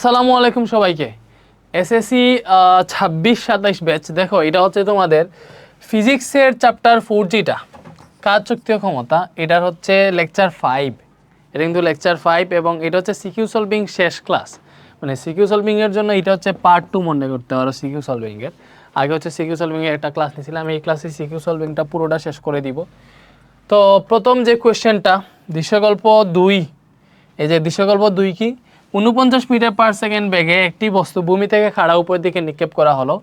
আসসালামু আলাইকুম সবাইকে। SSC 26-27 batch. দেখো এটা হচ্ছে তোমাদের ফিজিক্সের চ্যাপ্টার 4 যেটা কাজ শক্তি ও ক্ষমতা, এটার হচ্ছে লেকচার 5। এটা কিন্তু লেকচার 5 এবং এটা হচ্ছে সিকিউ সলভিং শেষ ক্লাস। মানে সিকিউ সলভিংয়ের জন্য এটা হচ্ছে পার্ট 2 মনে করতে পারো। সিকিউ সলভিংয়ের আগে হচ্ছে সিকিউ সলভিংয়ের একটা ক্লাস নিয়েছিলাম, এই ক্লাসে সিকিউ সলভিংটা পুরোটা শেষ করে দিব। তো প্রথম যে কোয়েশ্চেনটা দৃশ্যকল্প 2, এই যে দৃশ্যকল্প 2 কি, 49 মিটার পার সেকেন্ড বেগে একটি বস্তু ভূমি থেকে খাড়া উপরের দিকে নিক্ষেপ করা হলো।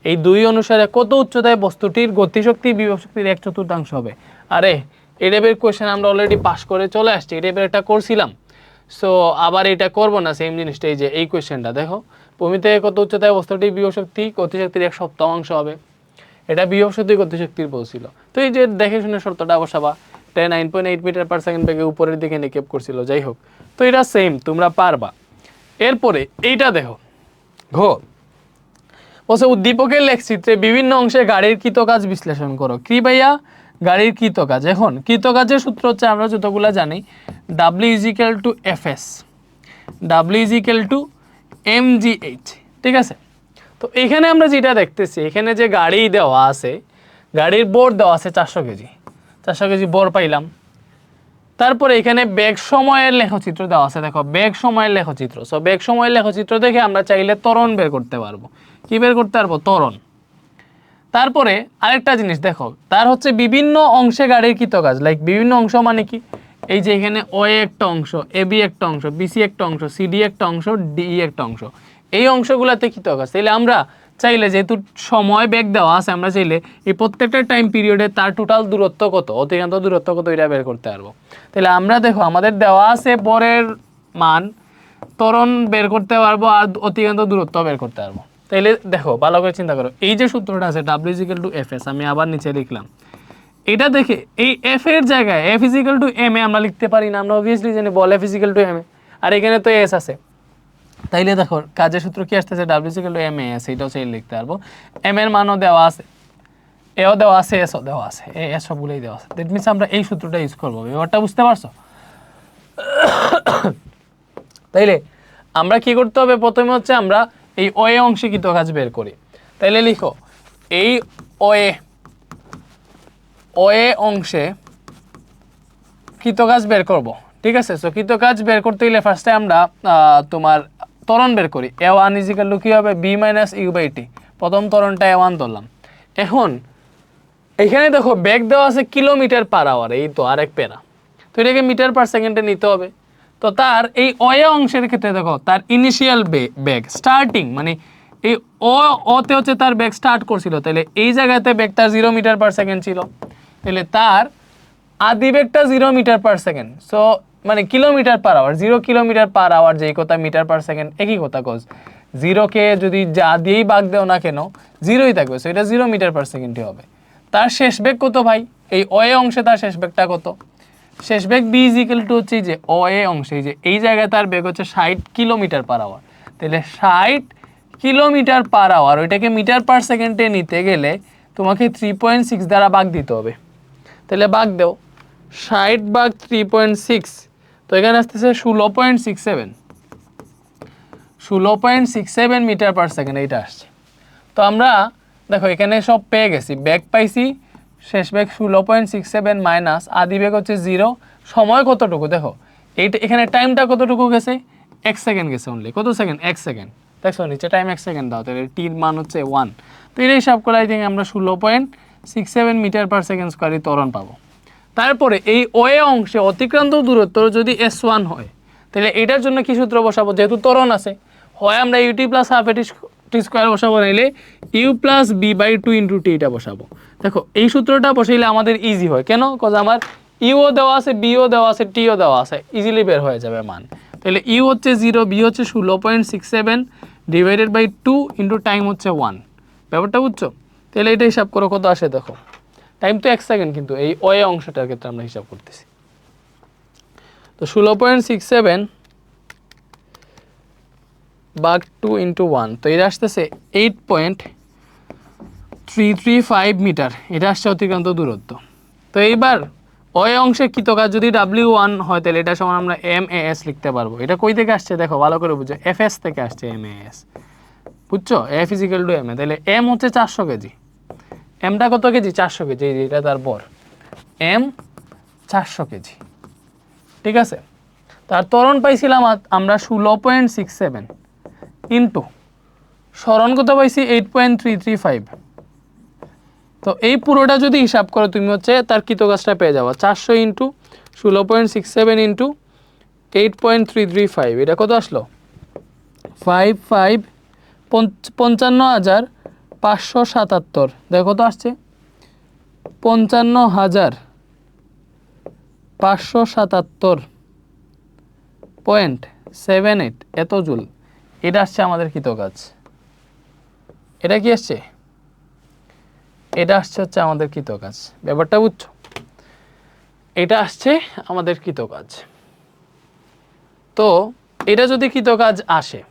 এই 2 অনুসারে কত উচ্চতায় বস্তুটির গতিশক্তি বিভব শক্তির 1/4 হবে। আরে এই টাইপের কোয়েশ্চেন আমরা অলরেডি পাস করে চলে আসছি, এই টাইপের একটা করছিলাম। সো আবার এটা করবো না, সেম জিনিসটা। এই যে এই কোয়েশ্চেনটা দেখো, ভূমি থেকে কত উচ্চতায় বস্তুটির বিভব শক্তি গতিশক্তির 1/7 হবে। এটা বিভব শক্তি গতিশক্তির বলছিল। তো এই যে দেখে শুনে শর্তটা বসাবা। 9.8 মিটার পার সেকেন্ড বেগে উপরের দিকে নিক্ষেপ করছিল, যাই হোক। তো এটা সেম, তোমরা পারবা। এরপরে এইটা দেখো, বলছে উদ্দীপকের লেখচিত্রে বিভিন্ন অংশে গাড়ির কৃতকাজ বিশ্লেষণ করো। কি ভাইয়া? গাড়ির কৃতকাজ। এখন কৃতকাজের সূত্র হচ্ছে আমরা যতগুলো জানি, W = Fs, W = mgh, ঠিক আছে? তো এখানে আমরা যেটা দেখতেছি, এখানে যে গাড়ি দেওয়া আছে, গাড়ির বোর দেওয়া আছে 400 কেজি, 400 কেজি বোর পাইলাম। তারপরে এখানে বেগ সময়ের লেখচিত্র দেওয়া আছে, দেখো বেগ সময়ের লেখচিত্র। সো বেগ সময়ের লেখচিত্র দেখে আমরা চাইলে ত্বরণ বের করতে পারবো। কি বের করতে পারবো? ত্বরণ। তারপরে আরেকটা জিনিস দেখো, তার হচ্ছে বিভিন্ন অংশে গাড়ির কৃতকাজ। লাইক বিভিন্ন অংশ মানে কি, এই যে এখানে ওএ একটা অংশ, এবি একটা অংশ, বিসি একটা অংশ, সিডি একটা অংশ, ডিই একটা অংশ, এই অংশগুলোতে কৃতকাজ। তাইলে আমরা চাইলে, যেহেতু সময় বেগ দেওয়া আছে, আমরা চাইলে এই প্রত্যেকটা টাইম পিরিয়ডে তার টোটাল দূরত্ব কত, অতিক্রান্ত দূরত্ব কত, এটা বের করতে পারবো। তাহলে আমরা দেখো আমাদের দেওয়া আছে বরের মান, ত্বরণ বের করতে পারবো আর অতিক্রান্ত দূরত্ব বের করতে পারবো। তাইলে দেখো ভালো করে চিন্তা করো, এই যে সূত্রটা আছে W = Fs, আমি আবার নিচে লিখলাম। এটা দেখে এই F এর জায়গায় F = ma আমরা লিখতে পারি না? আমরা অবভিয়াসলি জানি বল F = ma, আর এখানে তো S আছে। তাইলে দেখো কাজের সূত্র কি আসতেছে? W = ma, এটাও চাইলে লিখতে পারবো। m এর মানও দেওয়া আছে, এও দেওয়া আছে, এসও দেওয়া আছে, এ সবগুলোই দেওয়া আছে। দ্যাট মিনস আমরা এই সূত্রটা ইউজ করবো। ব্যাপারটা বুঝতে পারছো? তাইলে আমরা কি করতে হবে? প্রথমে হচ্ছে আমরা এই ওএ অংশে কৃতকাজ বের করি। তাইলে লিখো, এই ওএ অংশে কৃতকাজ বের করব, ঠিক আছে? সো কৃতকাজ বের করতে গেলে ফার্স্টে আমরা তোমার ত্বরণ বের করি। A1 = কি হবে? B - U/T। প্রথম ত্বরণটা A1 ধরলাম। এখন এখানে দেখো বেগ দেওয়া আছে কিলোমিটার পার আওয়ার, এই তো আরেক প্যারা। তো এটাকে মিটার পার সেকেন্ডে নিতে হবে। তো তার এই ওএ অংশের ক্ষেত্রে দেখো, তার ইনিশিয়াল বেগ স্টার্টিং, মানে এই ওতে হচ্ছে তার বেগ স্টার্ট করছিল, তাহলে এই জায়গাতে বেগ তার 0 মিটার পার সেকেন্ড ছিল। তাহলে তার আদি বেগটা 0 মিটার পার সেকেন্ড। সো মানে kilometre per hour, 0 kilometre per hour, যেই কথা মিটার পার সেকেন্ড একই কথা। কজ 0কে যদি যা দিয়েই ভাগ দেও না কেন, 0ই থাকবে। সো এটা 0 মিটার পার সেকেন্ডই হবে। তার শেষ বেগ কত ভাই? এই ওএ অংশে তার শেষ বেগটা কত? শেষ বেগ B = হচ্ছে যে ওএ অংশে, যে এই জায়গায় তার বেগ হচ্ছে 60 কিলোমিটার পার আওয়ার। তাহলে 60 কিলোমিটার পার আওয়ার, ওইটাকে মিটার পার সেকেন্ডে নিতে গেলে তোমাকে 3.6 দ্বারা ভাগ দিতে হবে। তাহলে ভাগ দেও, 60 ভাগ 3.6, তো এখানে আসতেছে 16.67 মিটার পার সেকেন্ড, এইটা আসছে। তো আমরা দেখো এখানে সব পেয়ে গেছি, বেগ পাইছি, শেষ বেগ 16.67 মাইনাস আদি বেগ হচ্ছে 0, সময় কতটুকু দেখো, এইটা এখানে টাইমটা কতটুকু গেছে? 1 সেকেন্ড গেছে অনলি। কত সেকেন্ড? 1 সেকেন্ড। দেখছো নিচে টাইম 1 সেকেন্ড দাও, তাহলে টির মান হচ্ছে 1। তো এটা হিসাব করে আই থিঙ্ক আমরা 16.67 মিটার পার সেকেন্ড স্কোয়ারই ত্বরণ পাবো। তারপরে এই ওএ অংশে অতিক্রান্ত দূরত্ব যদি S1 হয়, তাহলে এটার জন্য কি সূত্র বসাবো? যেহেতু ত্বরণ আছে, হয় আমরা UT + ½ AT স্কোয়ার বসাবো, নাইলে U + B/2 × T এটা বসাবো। দেখো এই সূত্রটা বসাইলে আমাদের ইজি হয়। কেন? কজ আমার ইউও দেওয়া আছে, বিও দেওয়া আছে, টিও দেওয়া আছে, ইজিলি বের হয়ে যাবে মান। তাহলে ইউ হচ্ছে 0, বি হচ্ছে 16.67 / 2 × টাইম হচ্ছে 1। ব্যাপারটা বুঝছো? তাহলে এটা হিসাব করো কত আসে দেখো। টাইম তো 1 সেকেন্ড, কিন্তু এই ওএ অংশটার ক্ষেত্রে আমরা হিসাব করতেছি। তো 16.67 ভাগ 2 × 1, তো এটা আসতেছে 8.335 মিটার। এটা আসছে অতিক্রান্ত দূরত্ব। তো এইবার ওই অংশে কৃতকাজ যদি W1 হয় তাহলে এটা সমান আমরা MAS লিখতে পারবো। এটা কই থেকে আসছে দেখো ভালো করে বুঝো, FS থেকে আসছে MAS, বুঝছো? F = MA, তাহলে M হচ্ছে 400 কেজি, এমটা কত কেজি? 400 কেজি, এটা তার বর, M 400 কেজি, ঠিক আছে। তার ত্বরণ পাইছিলাম আমরা 16.67 ইন্টু সরণ কত পাইছি 8.335। তো এই পুরোটা যদি হিসাব করো তুমি হচ্ছে তার কৃতকাজটা পেয়ে যাবো 400 ইন্টু 16.67 ইন্টু 8.335, এটা কত আসলো? 55,577। দেখো কত আসছে? 55,577.78 এত জুল। এটা আসছে আমাদের কৃতকাজ। এটা কি আসছে? এটা আসছে হচ্ছে আমাদের কৃতকাজ। ব্যাপারটা বুঝছো? এটা আসছে আমাদের কৃতকাজ। তো এটা যদি কৃতকাজ আসে,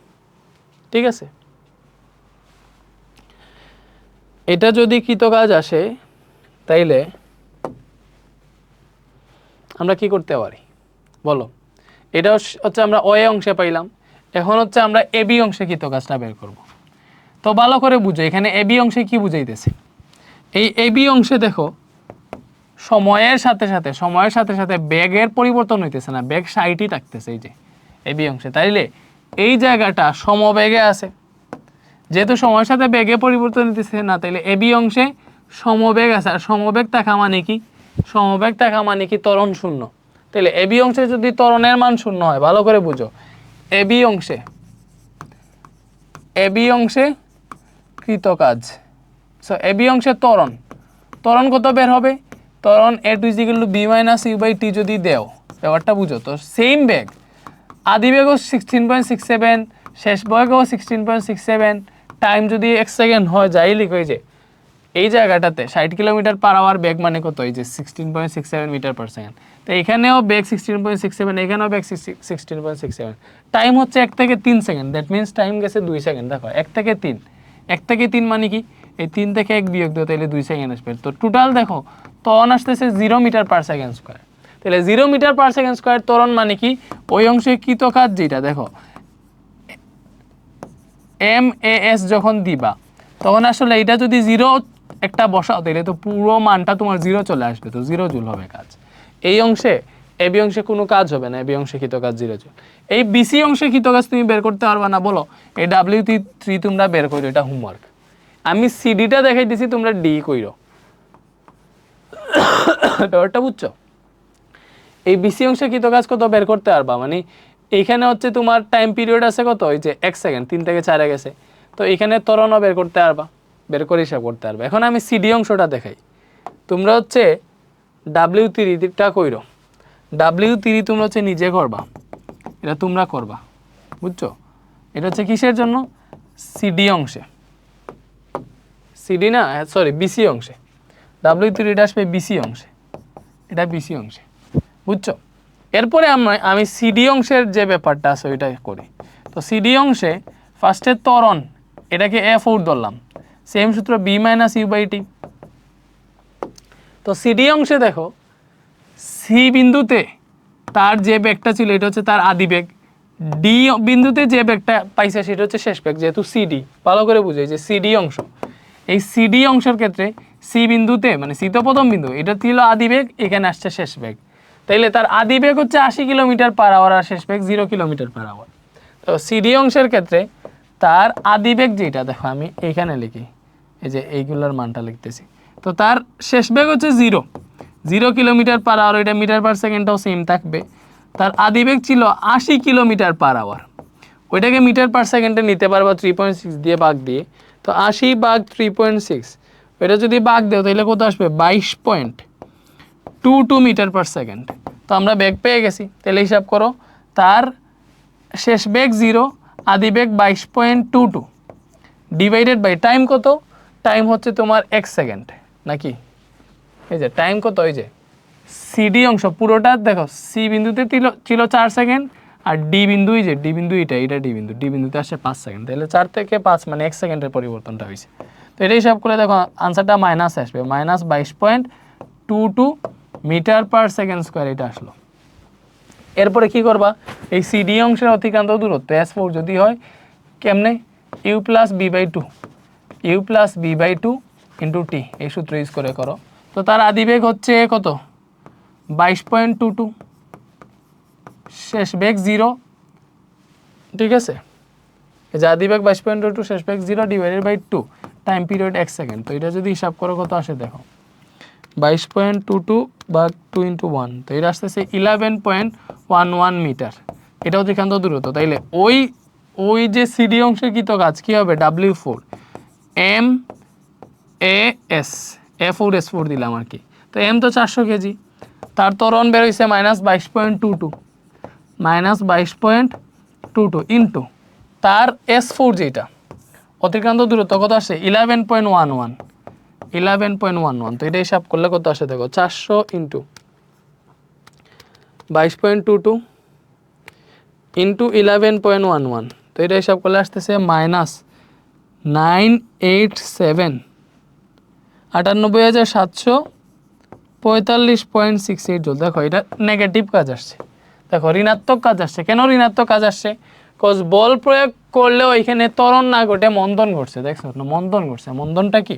ঠিক আছে, এটা যদি কৃতকাজ আসে তাইলে আমরা কি করতে পারি বলো? এটা হচ্ছে আমরা ওএ অংশে পাইলাম, এখন হচ্ছে আমরা এবি অংশে কৃতকাজটা বের করব। তো ভালো করে বুঝো এখানে এবি অংশে কি বুঝাইতেছে। এই এবি অংশে দেখো সময়ের সাথে সাথে বেগের পরিবর্তন হইতেছে না, বেগ 60ই থাকতেছে এই যে এবি অংশে। তাইলে এই জায়গাটা সমবেগে আছে, যেহেতু সময়ের সাথে বেগে পরিবর্তন হইতেছে না, তাইলে এবি অংশে সমবেগ আছে। আর সমবেগ থাকা মানে কি? সমবেগ থাকা মানে কি? ত্বরণ শূন্য। তাহলে এবি অংশে যদি ত্বরণের মান শূন্য হয়, ভালো করে বুঝো, এবি অংশে কৃতকাজ, সো এবি অংশে ত্বরণ কত বের হবে? ত্বরণ A2 = B - U/T যদি দেও, ব্যাপারটা বুঝো। তো সেম বেগ, আদি বেগও 16.67, শেষ বেগও 16.67, টাইম যদি 1 সেকেন্ড হয়, যাই লিখো এই যে এই জায়গাটাতে 60 কিলোমিটার/আওয়ার বেগ মানে কত? এই যে 16.67 মিটার/সেকেন্ড। তো এখানেও বেগ 16.67, এখানেও বেগ 16.67, টাইম হচ্ছে 1 থেকে 3 সেকেন্ড। দ্যাট মিনস টাইম গেছে 2 সেকেন্ড। দেখো 1 থেকে 3 মানে কি? এই 3 থেকে 1 বিয়োগ দাও, তাহলে 2 সেকেন্ড আসবে। তো টোটাল দেখো ত্বরণ আসতেছে 0 মিটার/সেকেন্ড স্কয়ার। তাহলে 0 মিটার/সেকেন্ড স্কয়ার ত্বরণ মানে কি? ওই অংশে কৃতকাজ যেটা দেখো MAS যখন দিবা তখন আসলে এটা যদি 0 একটা বসাও তাহলে তো পুরো মানটা তোমার 0 চলে আসবে, তো 0 জুল হবে কাজ। এই অংশে এবি অংশে কোনো কাজ হবে না, এবি অংশে কৃতকাজ 0 জুল। এই বিসি অংশে কৃতকাজ তুমি বের করতে পারবা না, বলো? এই W3 তোমরা বের করো, এটা হোমওয়ার্ক। আমি সিডিটা দেখাই দিছি, তোমরা ডি কইরো। ব্যাপারটা বুঝছো? এই বিসি অংশে কৃতকাজ কত বের করতে পারবা, মানে এইখানে হচ্ছে তোমার টাইম পিরিয়ড আছে কত? ওই যে 1 সেকেন্ড, 3 থেকে 4 গেছে। তো এখানে ত্বরণও বের করতে পারবা, বের করে হিসাব করতে পারবা। এখন আমি সিডি অংশটা দেখাই, তোমরা হচ্ছে W3টা কইরো। W3 তোমরা হচ্ছে নিজে করবা, এটা তোমরা করবা, বুঝছো? এটা হচ্ছে কিসের জন্য? সিডি অংশে, সিডি না সরি বিসি অংশে। W3টা আসবে বিসি অংশে, এটা বিসি অংশে, বুঝছো? এরপরে আমি সিডি অংশের যে ব্যাপারটা আছে ওইটা করি। তো সিডি অংশে ফার্স্টে ত্বরণ, এটাকে F4 ধরলাম, সেম সূত্র B - U/T। তো সিডি অংশে দেখো সি বিন্দুতে তার যে বেগটা ছিল এটা হচ্ছে তার আদি বেগ, ডি বিন্দুতে যে বেগটা পাইছে সেটা হচ্ছে শেষ বেগ, যেহেতু সিডি। ভালো করে বুঝে যে সিডি অংশ, এই সিডি অংশের ক্ষেত্রে সি বিন্দুতে মানে সি তো প্রথম বিন্দু, এটা ছিল আদি বেগ, এখানে আসছে শেষ বেগ। তাইলে তার আদি বেগ হচ্ছে 80 কিলোমিটার/আওয়ার আর শেষ বেগ 0 কিলোমিটার/আওয়ার। তো সিডি অংশের ক্ষেত্রে তার আদি বেগ যেটা দেখো আমি এইখানে লিখি, এই যে এইগুলোর মানটা লিখতেছি। তো তার শেষ বেগ হচ্ছে 0 কিলোমিটার/আওয়ার, এটা মিটার/সেকেন্ডটাও সেম থাকবে। তার আদি বেগ ছিল 80 কিলোমিটার/আওয়ার, ওইটাকে মিটার/সেকেন্ডে নিতে পারবা 3.6 দিয়ে ভাগ দিয়ে। তো 80 ভাগ 3.6, ওইটা যদি ভাগ দেও তাহলে কত আসবে? 22.22 মিটার/সেকেন্ড। তো আমরা বেগ পেয়ে গেছি, তাহলে হিসাব করো তার শেষ বেগ 0, আদি বেগ 22.22 ডিভাইডেড বাই টাইম কত? টাইম হচ্ছে তোমার 1 সেকেন্ড নাকি? এই যে টাইম কত, এই যে সিডি অংশ পুরোটা দেখো, সি বিন্দুতে ছিল 4 সেকেন্ড, আর ডি বিন্দু, এই যে ডি বিন্দু, এটা ডি বিন্দু, ডি বিন্দুতে আসছে 5 সেকেন্ড। তাহলে 4 থেকে 5 মানে 1 সেকেন্ডের পরিবর্তনটা হয়েছে। তো এটা হিসাব করে দেখো আনসারটা মাইনাস আসবে, -22.22 মিটার পার সেকেন্ড স্কোয়ার এটা আসলো। এরপরে কি করবা, এই সিডি অংশের অতিক্রান্ত দূরত্ব S4 যদি হয় কেমনে, u plus b by two into t, এই সূত্র ইউজ করে করো। তো তার আদিবেগ হচ্ছে কত, 22.22, শেষ বেগ 0, ঠিক আছে। এই যে আদিবেগ 22.22, শেষ বেগ 0 divided by 2, time period 1 second. তো এটা যদি হিসাব করো কত আসে দেখো, 22.22 বা 2 × 1, তো এটা আসতেছে 11.11 মিটার। এটা অতিক্রান্ত দূরত্ব। তাইলে ওই যে সিডি অংশের কৃতকাজ কি হবে, W4 M A S, A4S4 দিলাম আর কি। তো M তো 400 কেজি, তার ত্বরণ বের হয়েছে -22.22 ইন্টু তার S4 যেটা অতিক্রান্ত দূরত্ব কত আসে 11.11, তো এটা হিসাব করলে কত আসে দেখো, 400 ইন্টু 22.22 ইন্টু 11.11, তো এটা হিসাব করলে আসতেছে -98745.68 জুল। দেখো এটা নেগেটিভ কাজ আসছে, দেখো ঋণাত্মক কাজ আসছে। কেন ঋণাত্মক কাজ আসছে, কজ বল প্রয়োগ করলেও এখানে ত্বরণ না ঘটে মন্দন ঘটছে, দেখছো না, মন্দন ঘটছে। মন্দনটা কি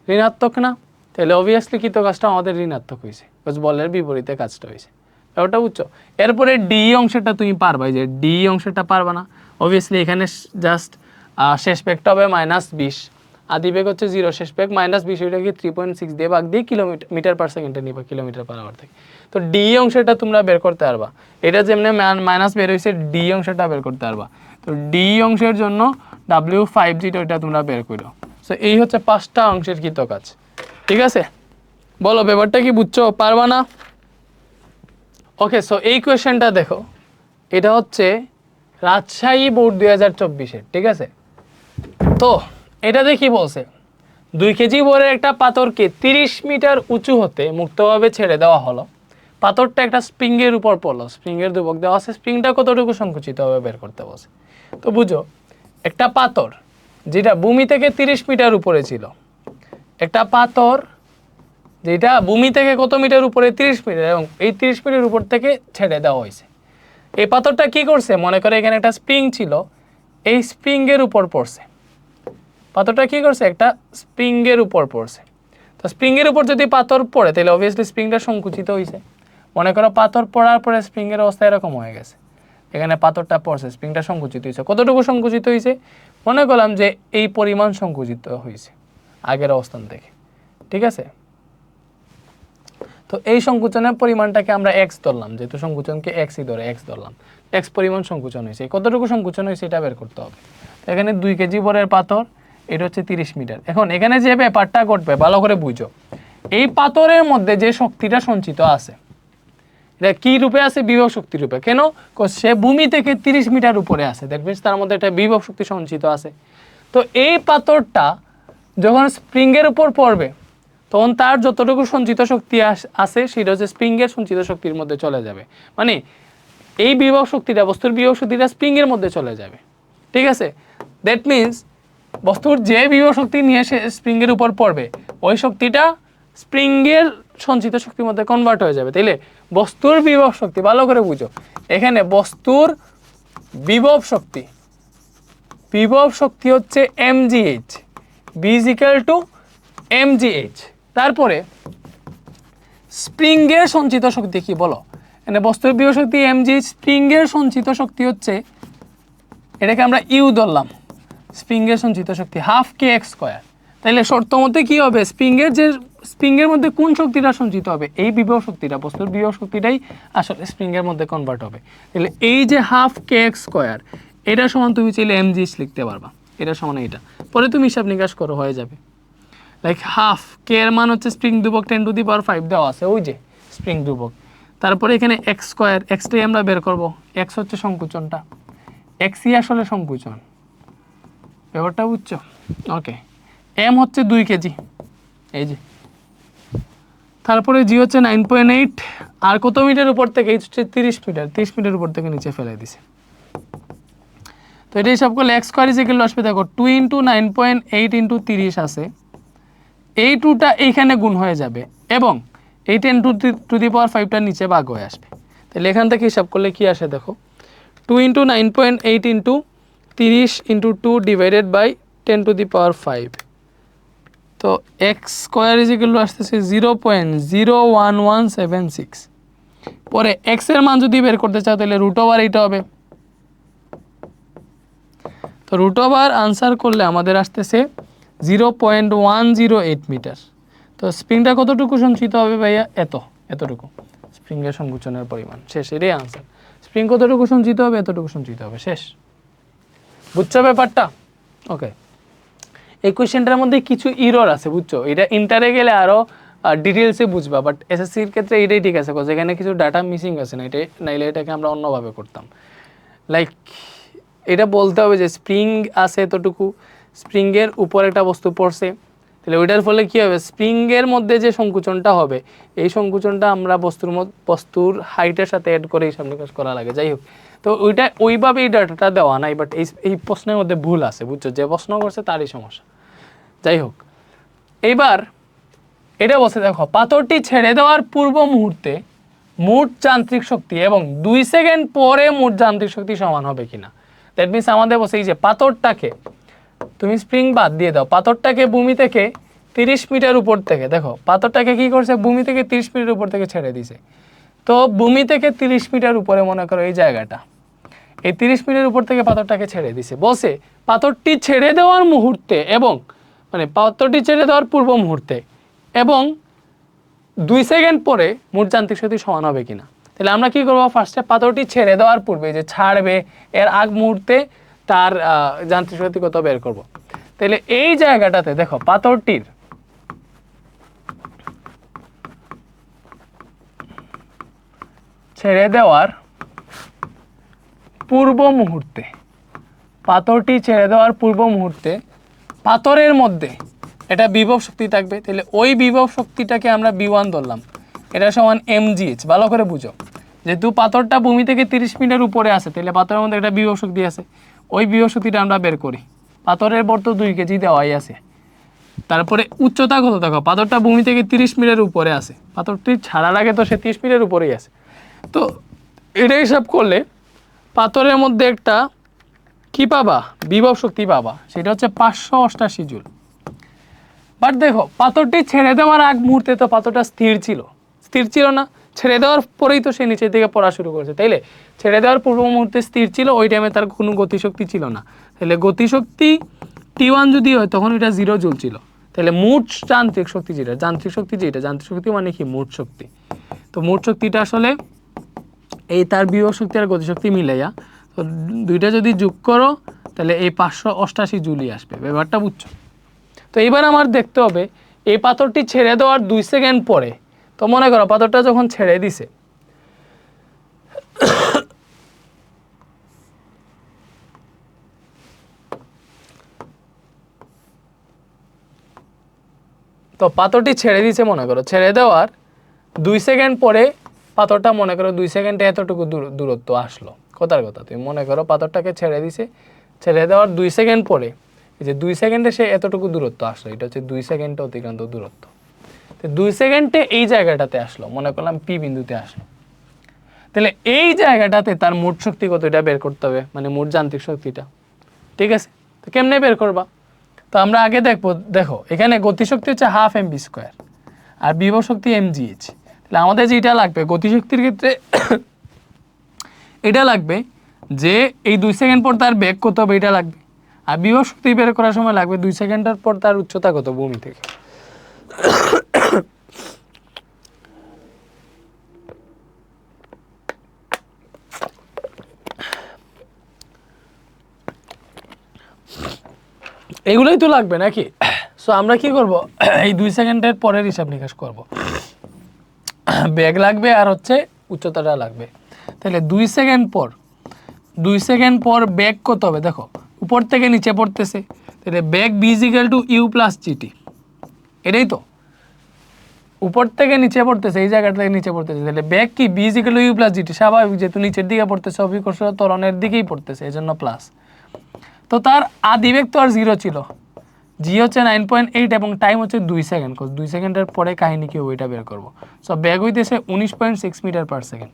ঋণাত্মক না, তাহলে অবভিয়াসলি কৃত কাজটা আমাদের ঋণাত্মক হয়েছে, কজ বলের বিপরীতে কাজটা হয়েছে। ওটা বুঝছো। এরপরে ডি অংশটা তুমি পারবা, যে ডি অংশটা পারবা না, অবভিয়াসলি এখানে জাস্ট শেষ বেগটা হবে -20, আদিবেগ হচ্ছে 0, শেষ বেগ -20, ওইটাকে 3.6 দিয়ে ভাগ দিয়ে মিটার পার সেকেন্ডে নিবা, কিলোমিটার পার আওয়ার থেকে। তো ডি অংশটা তোমরা বের করতে পারবা, এটা যেমনি মাইনাস বের হয়েছে, ডি অংশটা বের করতে পারবা। তো ডি অংশের জন্য W5 যেটা ওইটা তোমরা বের করো। সো এই হচ্ছে 5টা অংশের কৃতকাজ, ঠিক আছে। বলো ব্যাপারটা কি বুঝছো, পারবা না? ওকে, সো এই কোয়েশ্চেনটা দেখো, এটা হচ্ছে রাজশাহী বোর্ড 2024-এর, ঠিক আছে। তো এটা দেখি বলছে 2 কেজি ভরের একটা পাথরকে 30 মিটার উঁচু হতে মুক্তভাবে ছেড়ে দেওয়া হলো। পাথরটা একটা স্প্রিংয়ের উপর পড়লো, স্প্রিংয়ের দুবক দেওয়া আছে, স্প্রিংটা কতটুকু সংকুচিত হবে বের করতে বলছে। তো বুঝো, একটা পাথর যেটা ভূমি থেকে 30 মিটার উপরে ছিল, একটা পাথর যেটা ভূমি থেকে কত মিটার উপরে, 30 মিটার, এবং এই 30 মিটার উপর থেকে ছেড়ে দেওয়া হয়েছে। এই পাথরটা কি করছে, মনে করে এখানে একটা স্প্রিং ছিল, এই স্প্রিংয়ের উপর পড়ছে। পাথরটা কি করছে, একটা স্প্রিংয়ের উপর পড়ছে। তো স্প্রিংয়ের উপর যদি পাথর পড়ে, তাহলে অবভিয়াসলি স্প্রিংটা সংকুচিত হয়েছে। মনে করো পাথর পড়ার পরে স্প্রিংয়ের অবস্থা এরকম হয়ে গেছে, এখানে পাথরটা পড়ছে, স্প্রিংটা সংকুচিত হয়েছে। কতটুকু সংকুচিত হয়েছে, মনে করলাম যে এই পরিমাণ সংকুচিত হয়েছে আগের অবস্থান থেকে, ঠিক আছে। তো এই সংকুচনের পরিমাণটাকে আমরা x ধরলাম, যেহেতু সংকুচনকে xই ধরে x ধরলাম, x পরিমাণ সংকুচন হয়েছে। কতটুকু সংকুচন হয়েছে এটা বের করতে হবে। তো এখানে 2 কেজি ভরের পাথর, এটা হচ্ছে 30 মিটার। এখন এখানে যে ব্যাপারটা ঘটবে ভালো করে বুঝো, এই পাথরের মধ্যে যে শক্তিটা সঞ্চিত আছে, এটা কি রূপে আছে, বিভব শক্তি রূপে। কেন, সে ভূমি থেকে 30 মিটার উপরে আছে, দেখবেন তার মধ্যে একটা বিভব শক্তি সঞ্চিত আছে। তো এই পাথরটা যখন স্প্রিংয়ের উপর পড়বে, তখন তার যতটুকু সঞ্চিত শক্তি আছে সেটা হচ্ছে স্প্রিংয়ের সঞ্চিত শক্তির মধ্যে চলে যাবে। মানে এই বিভব শক্তিটা, বস্তুর বিভব শক্তিটা স্প্রিংয়ের মধ্যে চলে যাবে, ঠিক আছে। দ্যাট মিনস বস্তুর যে বিভব শক্তি নিয়ে সে স্প্রিংয়ের উপর পড়বে, ওই শক্তিটা স্প্রিংয়ের সঞ্চিত শক্তির মধ্যে কনভার্ট হয়ে যাবে। তাইলে বস্তুর বিভব শক্তি, ভালো করে বুঝো, এখানে বস্তুর বিভব শক্তি হচ্ছে mgh, b = mgh। তারপরে স্প্রিংয়ের সঞ্চিত শক্তি কি বলো, এখানে বস্তুর বিভব শক্তি mgh, স্প্রিংয়ের সঞ্চিত শক্তি হচ্ছে, এটাকে আমরা ইউ ধরলাম, স্প্রিংয়ের সঞ্চিত শক্তি ½ kx²। তাহলে শর্ত মতে কি হবে, স্প্রিংয়ের মধ্যে কোন শক্তিটা সঞ্চিত হবে, এই বিভব শক্তিটা, বস্তুর বিভব শক্তিটাই আসলে স্প্রিংয়ের মধ্যে কনভার্ট হবে। তাহলে এই যে ½ kx², এটা সমান তুমি চাইলে mgh লিখতে পারবা, এটা সমান এটা। পরে তুমি হিসাব নিকাশ করো, হয়ে যাবে। লাইক হাফ কে এর মান হচ্ছে স্প্রিং দুবক 10⁵ দেওয়া আছে, ওই যে স্প্রিং দুবক। তারপরে এখানে x², এক্সটাই আমরা বের করব, এক্স হচ্ছে সংকুচনটা, এক্সই আসলে সংকুচন, ব্যাপারটা বুঝছো। ওকে, এম হচ্ছে 2 কেজি, এই যে। তারপরে জি হচ্ছে 9.8, আর কত মিটার উপর থেকে, এই হচ্ছে 30 মিটার, 30 মিটার উপর থেকে নিচে ফেলে দিছে। তো এটা হিসাব করলে x² আসবে, দেখো 2 × 9.8 × 30 আছে, এই 2টা এইখানে গুণ হয়ে যাবে, এবং এই 10⁵ নিচে ভাগ হয়ে আসবে। তাহলে এখান থেকে হিসাব করলে কি আসে দেখো, 2 × 9.8 × 30 × 2 ডিভাইডেড বাই 10⁵। তো এক্স স্কোয়ার ইজিক্যাল টু আসতেছে 0.01176। পরে এক্স এর মান যদি বের করতে চাও তাহলে √ওভার এইটা হবে। তো √ওভার আনসার করলে আমাদের আসতেছে 0.108 মিটার। তো স্প্রিংটা কতটুকু সঞ্চিত হবে ভাইয়া? এতটুকু স্প্রিংয়ের সংকোচনের পরিমাণ, শেষ। এটাই আনসার। স্প্রিং কতটুকু সঞ্চিত হবে? এতটুকু সঞ্চিত হবে, শেষ। বুঝছো ব্যাপারটা? ওকে। এই কোয়েশ্চেনটার মধ্যে কিছু ইরর আছে, বুঝছো? এটা ইন্টারে গেলে আরও ডিটেলসে বুঝবা, বাট এসএসসির ক্ষেত্রে এটাই ঠিক আছে, এখানে কিছু ডাটা মিসিং আছে না, এটা নাইলে এটাকে আমরা অন্যভাবে করতাম। লাইক এটা বলতে হবে যে স্প্রিং আছে এতটুকু, স্প্রিংয়ের উপর একটা বস্তু পড়ছে, তাহলে ওইটার ফলে কী হবে, স্প্রিংয়ের মধ্যে যে সংকুচনটা হবে এই সংকুচনটা আমরা বস্তুর হাইটের সাথে অ্যাড করে হিসাব নিকাশ করা লাগে। যাই হোক, তো ওইভাবে এই ডাটাটা দেওয়া নাই, বাট এই প্রশ্নের মধ্যে ভুল আছে, বুঝছো? যে প্রশ্ন করছে তারই সমস্যা। যাই হোক, এইবার এটা বলছে দেখো, পাথরটি ছেড়ে দেওয়ার পূর্ব মুহূর্তে মোট যান্ত্রিক শক্তি এবং 2 সেকেন্ড পরে মোট যান্ত্রিক শক্তি সমান হবে কিনা। দ্যাট মিনস আমাদের বলছে এই যে পাথরটাকে তুমি স্প্রিং বাদ দিয়ে দাও, পাথরটাকে ভূমি থেকে 30 মিটার উপর থেকে, দেখো পাথরটাকে কি করছে, ভূমি থেকে 30 মিটার উপর থেকে ছেড়ে দিছে। তো ভূমি থেকে 30 মিটার উপরে মনে করো এই জায়গাটা, এই 30 মিটার উপর থেকে পাথরটাকে ছেড়ে দিছে। বলছে পাথরটি ছেড়ে দেওয়ার মুহূর্তে এবং মানে পাথরটি ছেড়ে দেওয়ার পূর্ব মুহূর্তে এবং 2 সেকেন্ড পরে মোট যান্ত্রিক শক্তি সমান হবে কিনা। তাহলে আমরা কি করবো, ফার্স্টে পাথরটি ছেড়ে দেওয়ার পূর্বে যে ছাড়বে এর আগ মুহূর্তে তার যান্ত্রিক শক্তি কত বের করব। তাহলে এই জায়গাটাতে দেখো, পাথরটির ছেড়ে দেওয়ার পূর্ব মুহূর্তে, পাথরটি ছেড়ে দেওয়ার পূর্ব মুহূর্তে পাথরের মধ্যে এটা বিভব শক্তি থাকবে। তাহলে ওই বিভব শক্তিটাকে আমরা V1 ধরলাম, এটা সমান mgh। ভালো করে বুঝো, যেহেতু পাথরটা ভূমি থেকে 30 মিটার উপরে আছে, তাহলে পাথরের মধ্যে একটা বিভব শক্তি আছে, ওই বিভব শক্তিটা আমরা বের করি। পাথরের বর তো 2 কেজি দেওয়াই আছে। তারপরে উচ্চতা কত দেখো, পাথরটা ভূমি থেকে 30 মিটার উপরে আছে, পাথরটি ছাড়ার আগে তো সে 30 মিটার উপরেই আছে। তো এটা হিসাব করলে পাথরের মধ্যে একটা কি পাবা, বিভব শক্তি পাবা, সেটা হচ্ছে 588 জুল। বাট দেখো, পাথরটি ছেড়ে দেওয়ার আগ মুহূর্তে তো পাথরটা স্থির ছিল না, ছেড়ে দেওয়ার পরেই তো সে নিচের দিকে পড়া শুরু করেছে। তাইলে ছেড়ে দেওয়ার পূর্ব মুহূর্তে স্থির ছিল, ওই টাইমে তার কোনো গতিশক্তি ছিল না। তাহলে গতিশক্তি T1 যদি হয় তখন এটা 0 জুল ছিল। তাহলে মোট যান্ত্রিক শক্তি যেটা, যান্ত্রিক শক্তি মানে কি, মোট শক্তি। তো মোট শক্তিটা আসলে এই তার বিভব শক্তি আর গতিশক্তি মিলাইয়া, তো দুইটা যদি যোগ করো তাহলে এই 588 জুলই আসবে। ব্যাপারটা বুঝছো? তো এবার আমার দেখতে হবে এই পাথরটি ছেড়ে দেওয়ার 2 সেকেন্ড পরে, তো মনে করো পাথরটা যখন ছেড়ে দিছে, তো পাথরটি ছেড়ে দিছে, মনে করো ছেড়ে দেওয়ার 2 সেকেন্ড পরে পাথরটা মনে করো 2 সেকেন্ডে এতটুকু দূরত্ব আসলো। কথার কথা, তুমি মনে করো পাথরটাকে ছেড়ে দিছে, ছেড়ে দেওয়ার 2 সেকেন্ড পরে এই যে 2 সেকেন্ডে সে এতটুকু দূরত্ব আসলো, এটা হচ্ছে 2 সেকেন্ডে অতিক্রান্ত দূরত্ব। তো 2 সেকেন্ডে এই জায়গাটাতে আসলো, মনে করলাম পি বিন্দুতে আসলো। তাহলে এই জায়গাটাতে তার মোট শক্তি কত, এটা বের করতে হবে, মানে মোট যান্ত্রিক শক্তিটা। ঠিক আছে, তো কেমনে বের করবা? তো আমরা আগে দেখো এখানে গতিশক্তি হচ্ছে 1/2 mv², আর বিভব শক্তি mgh। তাহলে আমাদের যেটা লাগবে গতিশক্তির ক্ষেত্রে এটা লাগবে যে এই 2 সেকেন্ড পর তার বেগ কত হবে, এটা লাগবে। আর বিভব শক্তি বের করার সময় লাগবে 2 সেকেন্ডের পর তার উচ্চতা কত ভূমি থেকে। এগুলোই তো লাগবে নাকি? সো আমরা কি করব, এই 2 সেকেন্ডের পরের হিসাব নিকাশ করব। বেগ লাগবে আর হচ্ছে উচ্চতাটা লাগবে। তাহলে 2 সেকেন্ড পর বেগ কত হবে, দেখো উপর থেকে নিচে পড়তেছে, তাহলে বেগ b = u + gt। এটাই তো, উপর থেকে নিচে পড়তেছে, এই জায়গাটা থেকে নিচে পড়তেছে, তাহলে বেগ কি b = u + gt। স্বাভাবিক, যেহেতু নিচের দিকে পড়তেছে, অভিকর্ষ ত্বরণের দিকেই পড়তেছে, এই জন্য প্লাস। তো তার আদি বেগ তো আর 0 ছিল, জি হচ্ছে 9.8 এবং টাইম হচ্ছে 2 সেকেন্ড, 2 সেকেন্ডের পরে কাহিনী কি ওইটা বের করব। সো বেগ হইতেছে 19.6 মিটার পার সেকেন্ড।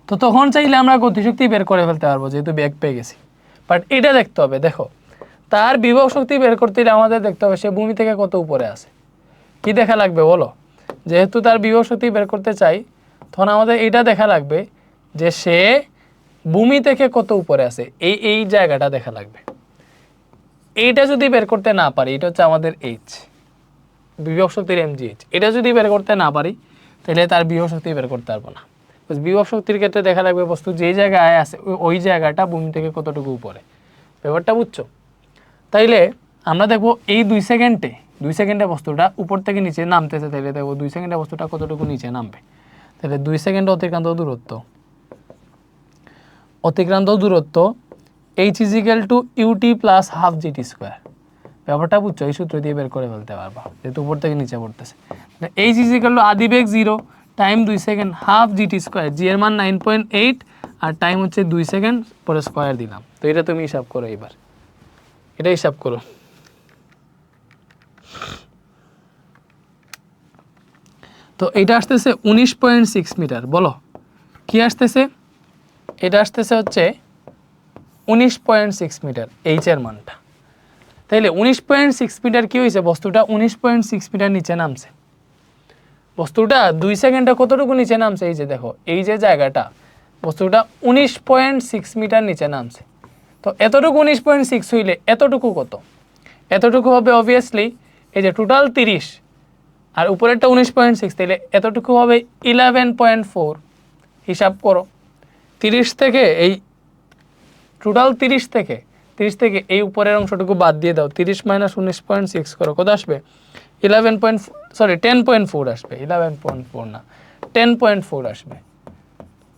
তো তখন চাইলে আমরা গতিশক্তি বের করে ফেলতে পারবো যেহেতু বেগ পেয়ে গেছি। বাট এটা দেখতে হবে, দেখো তার বিভব শক্তি বের করতে হলে আমাদের দেখতে হবে সে ভূমি থেকে কত উপরে আছে। কি দেখা লাগবে বলো? যেহেতু তার বিভব শক্তি বের করতে চাই তখন আমাদের এটা দেখা লাগবে যে সে ভূমি থেকে কত উপরে আছে, এই জায়গাটা দেখা লাগবে। এইটা যদি বের করতে না পারি, এটা হচ্ছে আমাদের এইচ, বিভব শক্তির mgh, এটা যদি বের করতে না পারি তাহলে তার বিভব শক্তি বের করতে পারবো না। বিভব শক্তির ক্ষেত্রে দেখা লাগবে বস্তু যেই জায়গায় আছে ওই জায়গাটা ভূমি থেকে কতটুকু উপরে, ব্যাপারটা বুঝছো? তাইলে আমরা দেখবো এই 2 সেকেন্ডে বস্তুটা উপর থেকে নিচে নামতেছে, তাইলে দেখবো 2 সেকেন্ডে বস্তুটা কতটুকু নিচে নামবে। তাহলে 2 সেকেন্ড অতিক্রান্ত দূরত্ব h = ut + half gt square. ব্যাপারটা বুঝছো? এই সূত্র দিয়ে বের করে ফেলতে পারবা যেহেতু উপর থেকে নিচে পড়তেছে। h = আদি বেগ 0, time 2 second, half gt square, g এর মান 9.8 আর টাইম হচ্ছে 2 সেকেন্ড, পরে স্কোয়ার দিলাম। তো এটা তুমি হিসাব করো, এবার এটা হিসাব করো। তো এটা আসতেছে 19.6 মিটার। বলো কি আসতেছে? এটা আসতেছে হচ্ছে 19.6 মিটার এইচ এর মানটা। তাইলে 19.6 মিটার কি হয়েছে? বস্তুটা 19.6 মিটার নিচে নামছে। বস্তুটা 2 সেকেন্ডে কতটুকু নিচে নামছে? এই যে দেখো, এই যে জায়গাটা, বস্তুটা 19.6 মিটার নিচে নামছে। তো এতটুকু 19.6 হইলে এতটুকু কত? এতটুকু হবে অবভিয়াসলি এই যে টোটাল 30 আর উপরেরটা 19.6, তাহলে এতটুকু হবে 11.4। হিসাব করো 30 থেকে এই টোটাল 30 থেকে এই উপরের অংশটুকু বাদ দিয়ে দাও, 30 - 19.6 করো, কত আসবে? 10.4 আসবে, 11.4 না 10.4 আসবে।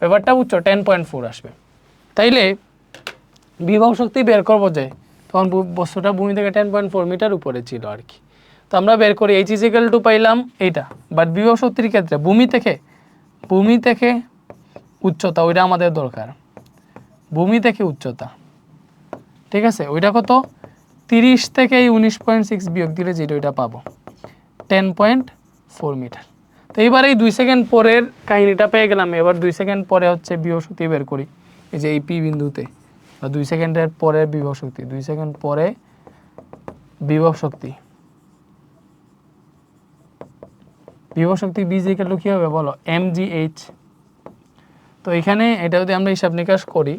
ব্যাপারটা বুঝছো? 10.4 আসবে। তাইলে বিভব শক্তি বের করবো যে তখন বস্তুটা ভূমি থেকে 10.4 মিটার উপরে ছিল আর কি। তো আমরা বের করি h = পাইলাম এইটা, বাট বিভব শক্তির ক্ষেত্রে ভূমি থেকে উচ্চতা, ওইটা আমাদের দরকার, ভূমি থেকে উচ্চতা, ঠিক আছে? ওইটা কত? 30 থেকে এই 19.6 বিয়োগ দিলে যেটা ওইটা পাবো 10.4 মিটার। তো এবার এই 2 সেকেন্ড পরের কাহিনীটা পেয়ে গেলাম। এবার 2 সেকেন্ড পরে হচ্ছে বিভব শক্তি বের করি, এই যে এই পি বিন্দুতে, বা 2 সেকেন্ডের পরের বিভব শক্তি, 2 সেকেন্ড পরে বিভব শক্তি B = কি হবে বলো? mgh। তো এখানে এটা যদি আমরা হিসাব নিকাশ করি,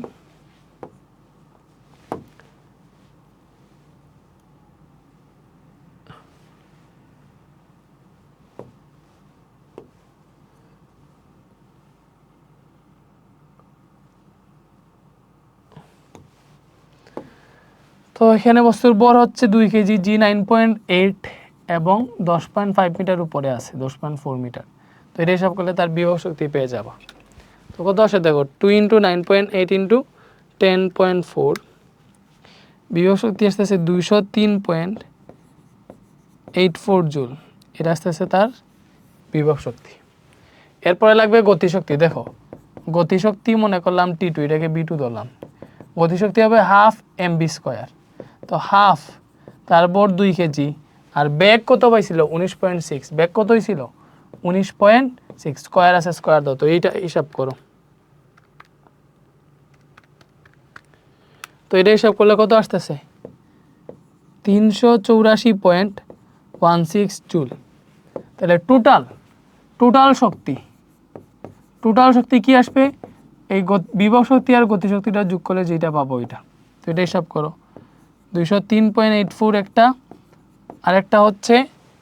তো এখানে বস্তুর ভর হচ্ছে 2 কেজি, জি 9.8 এবং 10.5 মিটার উপরে আছে, 10.4 মিটার। তো এটা হিসাব করলে তার বিভব শক্তি পেয়ে যাবা। তো কত আসে দেখো, 2 × 9.8 × 10.4, বিভব শক্তি আসতেছে 203.84 জুল। এটা আসতেছে তার বিভব শক্তি। এরপরে লাগবে গতিশক্তি। দেখো গতিশক্তি মনে করলাম T2, এটাকে B2 ধরলাম। গতিশক্তি হবে হাফ mv²। তো হাফ, তারপর 2 কেজি, আর বেগ কত পাইছিল? 19.6। বেগ কত হয়েছিল? 19.6। স্কোয়ার আছে, স্কোয়ার দাও। তো এইটা হিসাব করো। তো এটা হিসাব করলে কত আসতেছে? 384.16 জুল। তাহলে টোটাল শক্তি কি আসবে? এই বিভব শক্তি আর গতিশক্তিটা যোগ করলে যেটা পাবো ওইটা। তো এটা হিসাব করো, 203.84 একটা, আর একটা হচ্ছে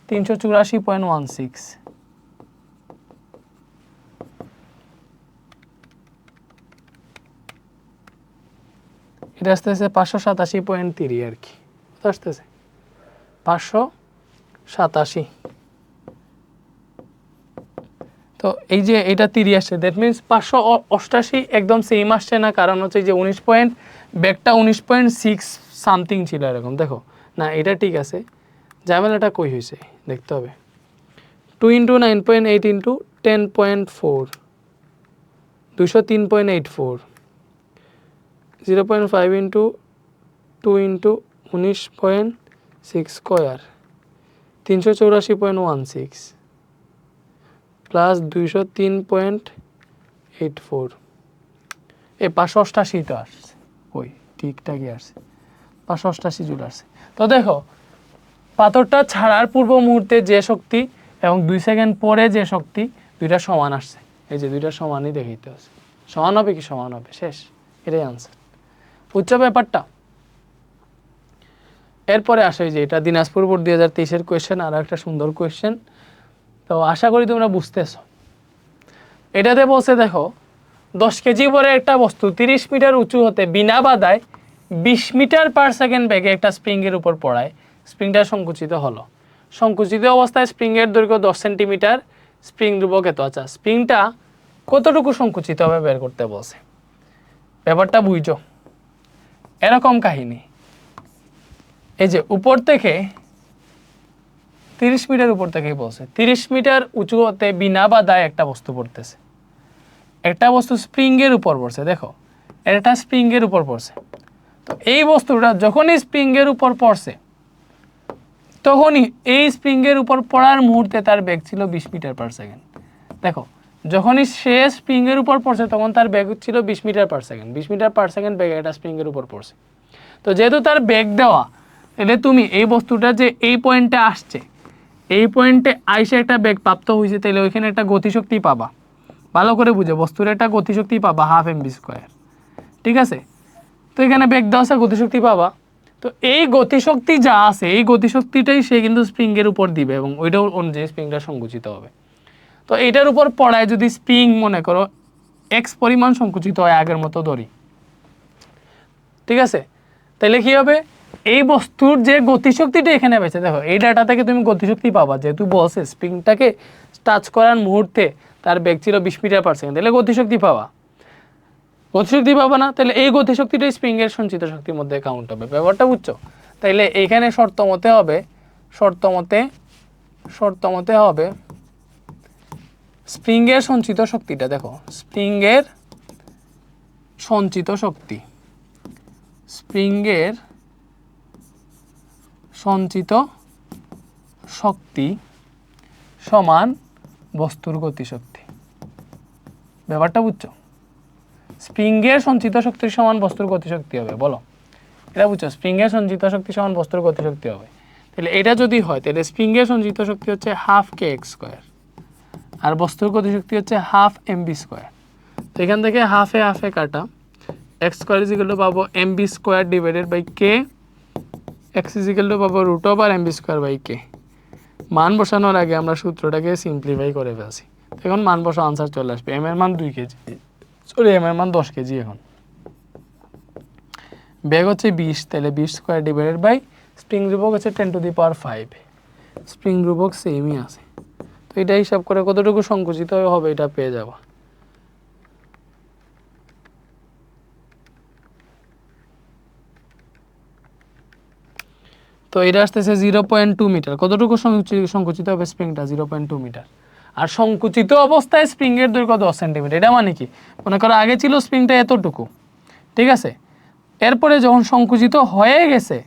384.16। এটা আসতেছে 587.3 আর কি। কত আসতেছে? 587। তো এই যে এটা 30 আসছে, দ্যাট মিনস 588 একদম সেম আসছে না, কারণ হচ্ছে যে 19 পয়েন্ট, ব্যাগটা 19.6 সামথিং ছিল এরকম। দেখো না, এটা ঠিক আছে, ঝামেলাটা কই হয়েছে দেখতে হবে। 2 × 9.8 × 10.4, 203.84, 0.5 × 2 × 19.6 6 স্কোয়ার 384.16 প্লাস 203.84 এই 588 তো আসছে, ওই ঠিকঠাকই আসছে, 588 জুল আসছে। তো দেখো পাথরটা ছাড়ার পূর্ব মুহূর্তে যে শক্তি এবং 2 সেকেন্ড পরে যে শক্তি দুইটা সমান আসছে, এই যে দুইটা সমানই দেখাইতে আছে, সমান হবে কি সমান হবে, শেষ, এটাই আনসার। বুঝছো ব্যাপারটা? এরপরে আসে যে এটা দিনাজপুর বোর্ড 2023-এর কোয়েশ্চেন, আর একটা সুন্দর কোয়েশ্চেন, তো আশা করি তোমরা বুঝতেছো। এটাতে বলছে দেখো 10 কেজি ভরে একটা বস্তু 30 মিটার উঁচু হতে বিনা বাধায় 20 মিটার পার সেকেন্ড বেগে একটা স্প্রিংয়ের উপর পড়ায়, স্প্রিংটা সংকুচিত হলো। সংকুচিত অবস্থায় স্প্রিংয়ের দৈর্ঘ্য 10 সেন্টিমিটার, স্প্রিং ধ্রুবক এত। আচ্ছা, স্প্রিংটা কতটুকু সংকুচিত হবে বের করতে বলছে। ব্যাপারটা বুঝছো? এরকম কাহিনী, এই যে উপর থেকে 30 মিটার উপর থেকেই বলছে 30 মিটার উঁচু হতে বিনা বাধায় একটা বস্তু পড়তেছে, একটা বস্তু স্প্রিংয়ের উপর পড়ছে। দেখো এটা স্প্রিংয়ের উপর পড়ছে, তো এই বস্তুটা যখনই স্প্রিংয়ের উপর পড়ছে তখনই এই স্প্রিংয়ের উপর পড়ার মুহূর্তে তার বেগ ছিল 20 মিটার পার সেকেন্ড। দেখো যখনই সে স্প্রিংয়ের উপর পড়ছে তখন তার বেগ ছিল 20 metre per second, 20 metre per second বেগে এটা স্প্রিংয়ের উপর পড়ছে। তো যেহেতু তার বেগ দেওয়া, তাহলে তুমি এই বস্তুটা যে এই পয়েন্টে আসছে, এই পয়েন্টে আইসে একটা বেগ প্রাপ্ত হয়েছে, তাহলে ওইখানে একটা গতিশক্তি পাবা। ভালো করে বুঝো, বস্তুর একটা গতিশক্তি পাবা 1/2 mv স্কোয়ার, ঠিক আছে? তো এখানে বেগ দেওয়া আছে, গতিশক্তি পাবা। তো এই গতিশক্তি যা আছে এই গতিশক্তিটাই সে কিন্তু স্প্রিংয়ের উপর দিবে এবং ওইটাও অনুযায়ী স্প্রিংটা সংকুচিত হবে। তো এইটার উপর পড়ায় যদি স্প্রিং মনে করো এক্স পরিমাণ সংকুচিত হয়, আগের মতো ধরি, ঠিক আছে? তাহলে কি হবে, এই বস্তুর যে গতিশক্তিটা এখানে পেয়েছে, দেখো এই ডাটা থেকে তুমি গতিশক্তি পাবা, যেহেতু বলছে স্প্রিংটাকে টাচ করার মুহূর্তে তার বেগ ছিল 20 মিটার পার সেকেন্ড, তাহলে গতিশক্তি পাবা। গতিশক্তি পাবা না, তাহলে এই গতিশক্তিটাই স্প্রিংয়ের সঞ্চিত শক্তির মধ্যে কাউন্ট হবে। ব্যাপারটা বুঝছো? তাইলে এইখানে শর্ত মতে হবে স্প্রিংয়ের সঞ্চিত শক্তিটা, দেখো স্প্রিংয়ের সঞ্চিত শক্তি সমান বস্তুর গতিশক্তি। ব্যাপারটা বুঝছো? স্প্রিংয়ের সঞ্চিত শক্তির সমান বস্তুর গতিশক্তি হবে, বলো এটা বুঝছো? স্প্রিংয়ের সঞ্চিত শক্তি সমান বস্তুর গতিশক্তি হবে। তাহলে এটা যদি হয় তাহলে স্প্রিংয়ের সঞ্চিত শক্তি হচ্ছে 1/2 kx স্কোয়ার আর বস্তুর গতিশক্তি হচ্ছে 1/2 mv স্কোয়ার। তো এখান থেকে হাফে হাফে কাটা, x square is equal to পাবো mv square divided by k, x is equal to পাবো √mv স্কোয়ার বাই k। মান বসানোর আগে আমরা সূত্রটাকে সিম্পলিফাই করে ফেলছি, এখন মান বসা আনসার চলে আসবে। m এর মান 2 কেজি, সরি m এর মান 10 কেজি। এখন বেগ হচ্ছে 20, তাহলে 20 স্কোয়ার ডিভাইডেড বাই স্প্রিং ধ্রুবক হচ্ছে 10⁵, স্প্রিং ধ্রুবক সেমই আছে। তো এটা হিসাব করে কতটুকু সংকুচিত হবে এটা পেয়ে যাবো। তো এটা আসতেছে 0.2 মিটার। কতটুকু সংকুচিত হবে স্প্রিংটা? 0.2 মিটার। আর সংকুচিত অবস্থায় স্প্রিংয়ের দৈর্ঘ্য 10 সেন্টিমিটার। এটা মানে কি, মনে করো আগে ছিল স্প্রিংটা এতটুকু, ঠিক আছে? এরপরে যখন সংকুচিত হয়ে গেছে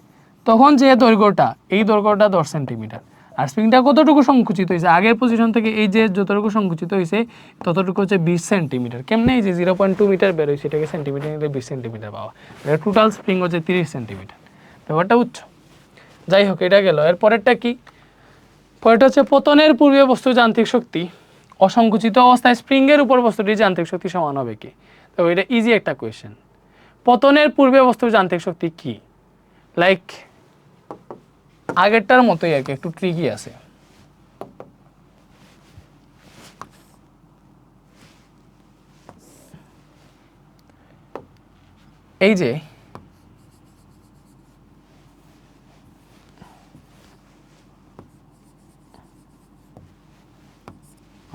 তখন যে দৈর্ঘ্যটা, এই দৈর্ঘ্যটা 10 সেন্টিমিটার। আর স্প্রিংটা কতটুকু সংকুচিত হয়েছে আগের পজিশন থেকে, এই যে যতটুকু সংকুচিত হয়েছে ততটুকু হচ্ছে 20 সেন্টিমিটার। কেমনে? এই যে 0.2 মিটার বের হয়েছে, এটাকে সেন্টিমিটার নিলে 20 সেন্টিমিটার পাওয়া। এটা টোটাল স্প্রিং হচ্ছে 30 সেন্টিমিটার। ব্যাপারটা বুঝছো? যাই হোক, এটা গেল। এর পরেরটা কি? পরেরটা হচ্ছে পতনের পূর্বে বস্তুর যান্ত্রিক শক্তি অসংকুচিত অবস্থায় স্প্রিংয়ের উপর বস্তুটির যান্ত্রিক শক্তি সমান হবে কি? তো এটা ইজি একটা কোয়েশ্চেন। পতনের পূর্বে বস্তুর যান্ত্রিক শক্তি কি? লাইক আগেরটার মতোই আর কি, একটু ট্রিকি আছে। এই যে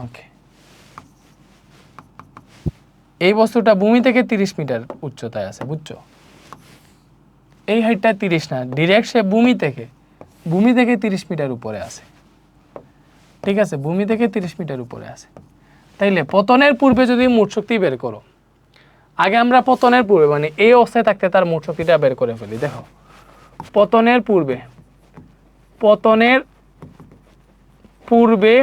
ওকে, এই বস্তুটা ভূমি থেকে 30 মিটার উচ্চতায় আছে, বুঝছো? এই হাইটটা 30 না, ডিরেক্ট সে ভূমি থেকে 30 মিটার উপরে আছে, ঠিক আছে? ভূমি থেকে 30 মিটার উপরে আছে। তাইলে পতনের পূর্বে যদি মোট শক্তি বের করো, আগে আমরা পতনের পূর্বে মানে এই অবস্থায় থাকতে তার মোট শক্তিটা বের করে ফেলি। দেখো পতনের পূর্বে পতনের পূর্বে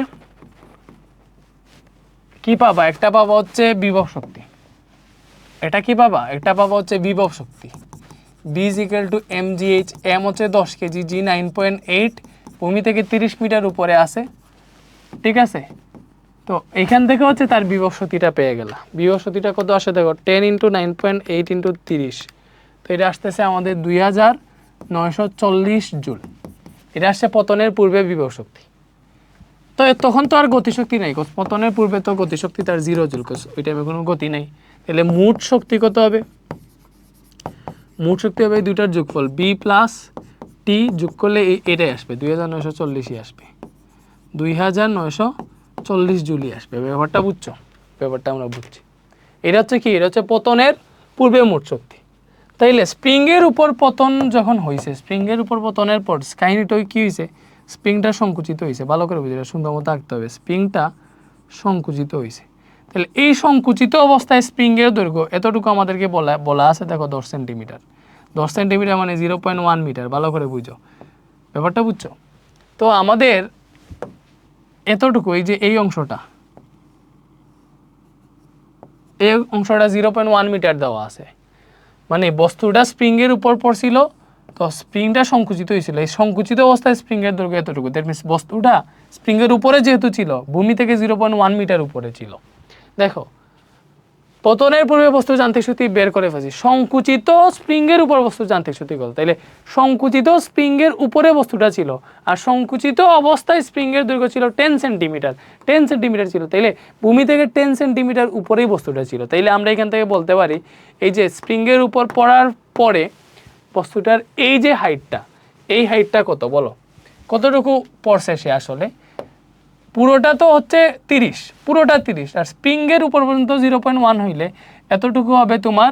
কি পাবা, একটা পাবা হচ্ছে বিভব শক্তি, এটা কি পাবা, এটা পাবা হচ্ছে বিভব শক্তি। B is equal to mgh, m হচ্ছে 10 কেজি, g 9.8, ভূমি থেকে 30 মিটার উপরে আছে, ঠিক আছে। তো এখান থেকে হচ্ছে তার বিভব শক্তিটা পেয়ে গেল। বিভব শক্তিটা কত আসে দেখো, 10 × 9.8 × 30, তো এটা আসতেছে আমাদের 2940 জুল। এটা আসছে পতনের পূর্বে বিভব শক্তি। তো তখন তো আর গতিশক্তি নাই, পতনের পূর্বে তো গতিশক্তি তার 0 জুল, ওই টাইমে কোনো গতি নাই। তাহলে মোট শক্তি কত হবে, মোট শক্তি হবে এই দুইটার যোগফল, বি প্লাস টি যোগ করলে এটাই আসবে 2940ই আসবে, 2940 জুলই আসবে। ব্যাপারটা বুঝছো, ব্যাপারটা আমরা বুঝছি। এটা হচ্ছে কি, এটা হচ্ছে পতনের পূর্বে মোট শক্তি। তাইলে স্প্রিংয়ের উপর পতন যখন হয়েছে, স্প্রিংয়ের উপর পতনের পর কাহিনীটা কি হয়েছে, স্প্রিংটা সংকুচিত হয়েছে। ভালো করে বুঝে, সুন্দর মতো আঁকতে হবে, স্প্রিংটা সংকুচিত হয়েছে। তাহলে এই সংকুচিত অবস্থায় স্প্রিংয়ের দৈর্ঘ্য এতটুকু আমাদেরকে বলা আছে, দেখো 10 সেন্টিমিটার। 10 সেন্টিমিটার মানে 0.1 মিটার। ভালো করে বুঝো, ব্যাপারটা বুঝছো। তো আমাদের এতটুকু, এই যে এই অংশটা, এই অংশটা 0.1 মিটার দেওয়া আছে, মানে বস্তুটা স্প্রিংয়ের উপর পড়ছিল, তো স্প্রিংটা সংকুচিত হয়েছিল। এই সংকুচিত অবস্থায় স্প্রিংয়ের দৈর্ঘ্য এতটুকু। দ্যাট মিনস বস্তুটা স্প্রিংয়ের উপরে যেহেতু ছিল, ভূমি থেকে 0.1 মিটার উপরে ছিল। দেখো, পতনের পূর্বে বস্তুর যান্ত্রিক শক্তি বের করে ফেলছি, সংকুচিত স্প্রিংয়ের উপর বস্তুর যান্ত্রিক শক্তি কত। তাইলে সংকুচিত স্প্রিংয়ের উপরে বস্তুটা ছিল, আর সংকুচিত অবস্থায় স্প্রিংয়ের দৈর্ঘ্য ছিল 10 সেন্টিমিটার, 10 সেন্টিমিটার ছিল। তাইলে ভূমি থেকে 10 সেন্টিমিটার উপরেই বস্তুটা ছিল। তাইলে আমরা এখান থেকে বলতে পারি, এই যে স্প্রিংয়ের উপর পড়ার পরে বস্তুটার এই যে হাইটটা, এই হাইটটা কত বলো, কতটুকু পড়ছে সে আসলে। পুরোটা তো হচ্ছে 30, পুরোটা 30, আর স্প্রিংয়ের উপর পর্যন্ত 0.1 হইলে এতটুকু হবে তোমার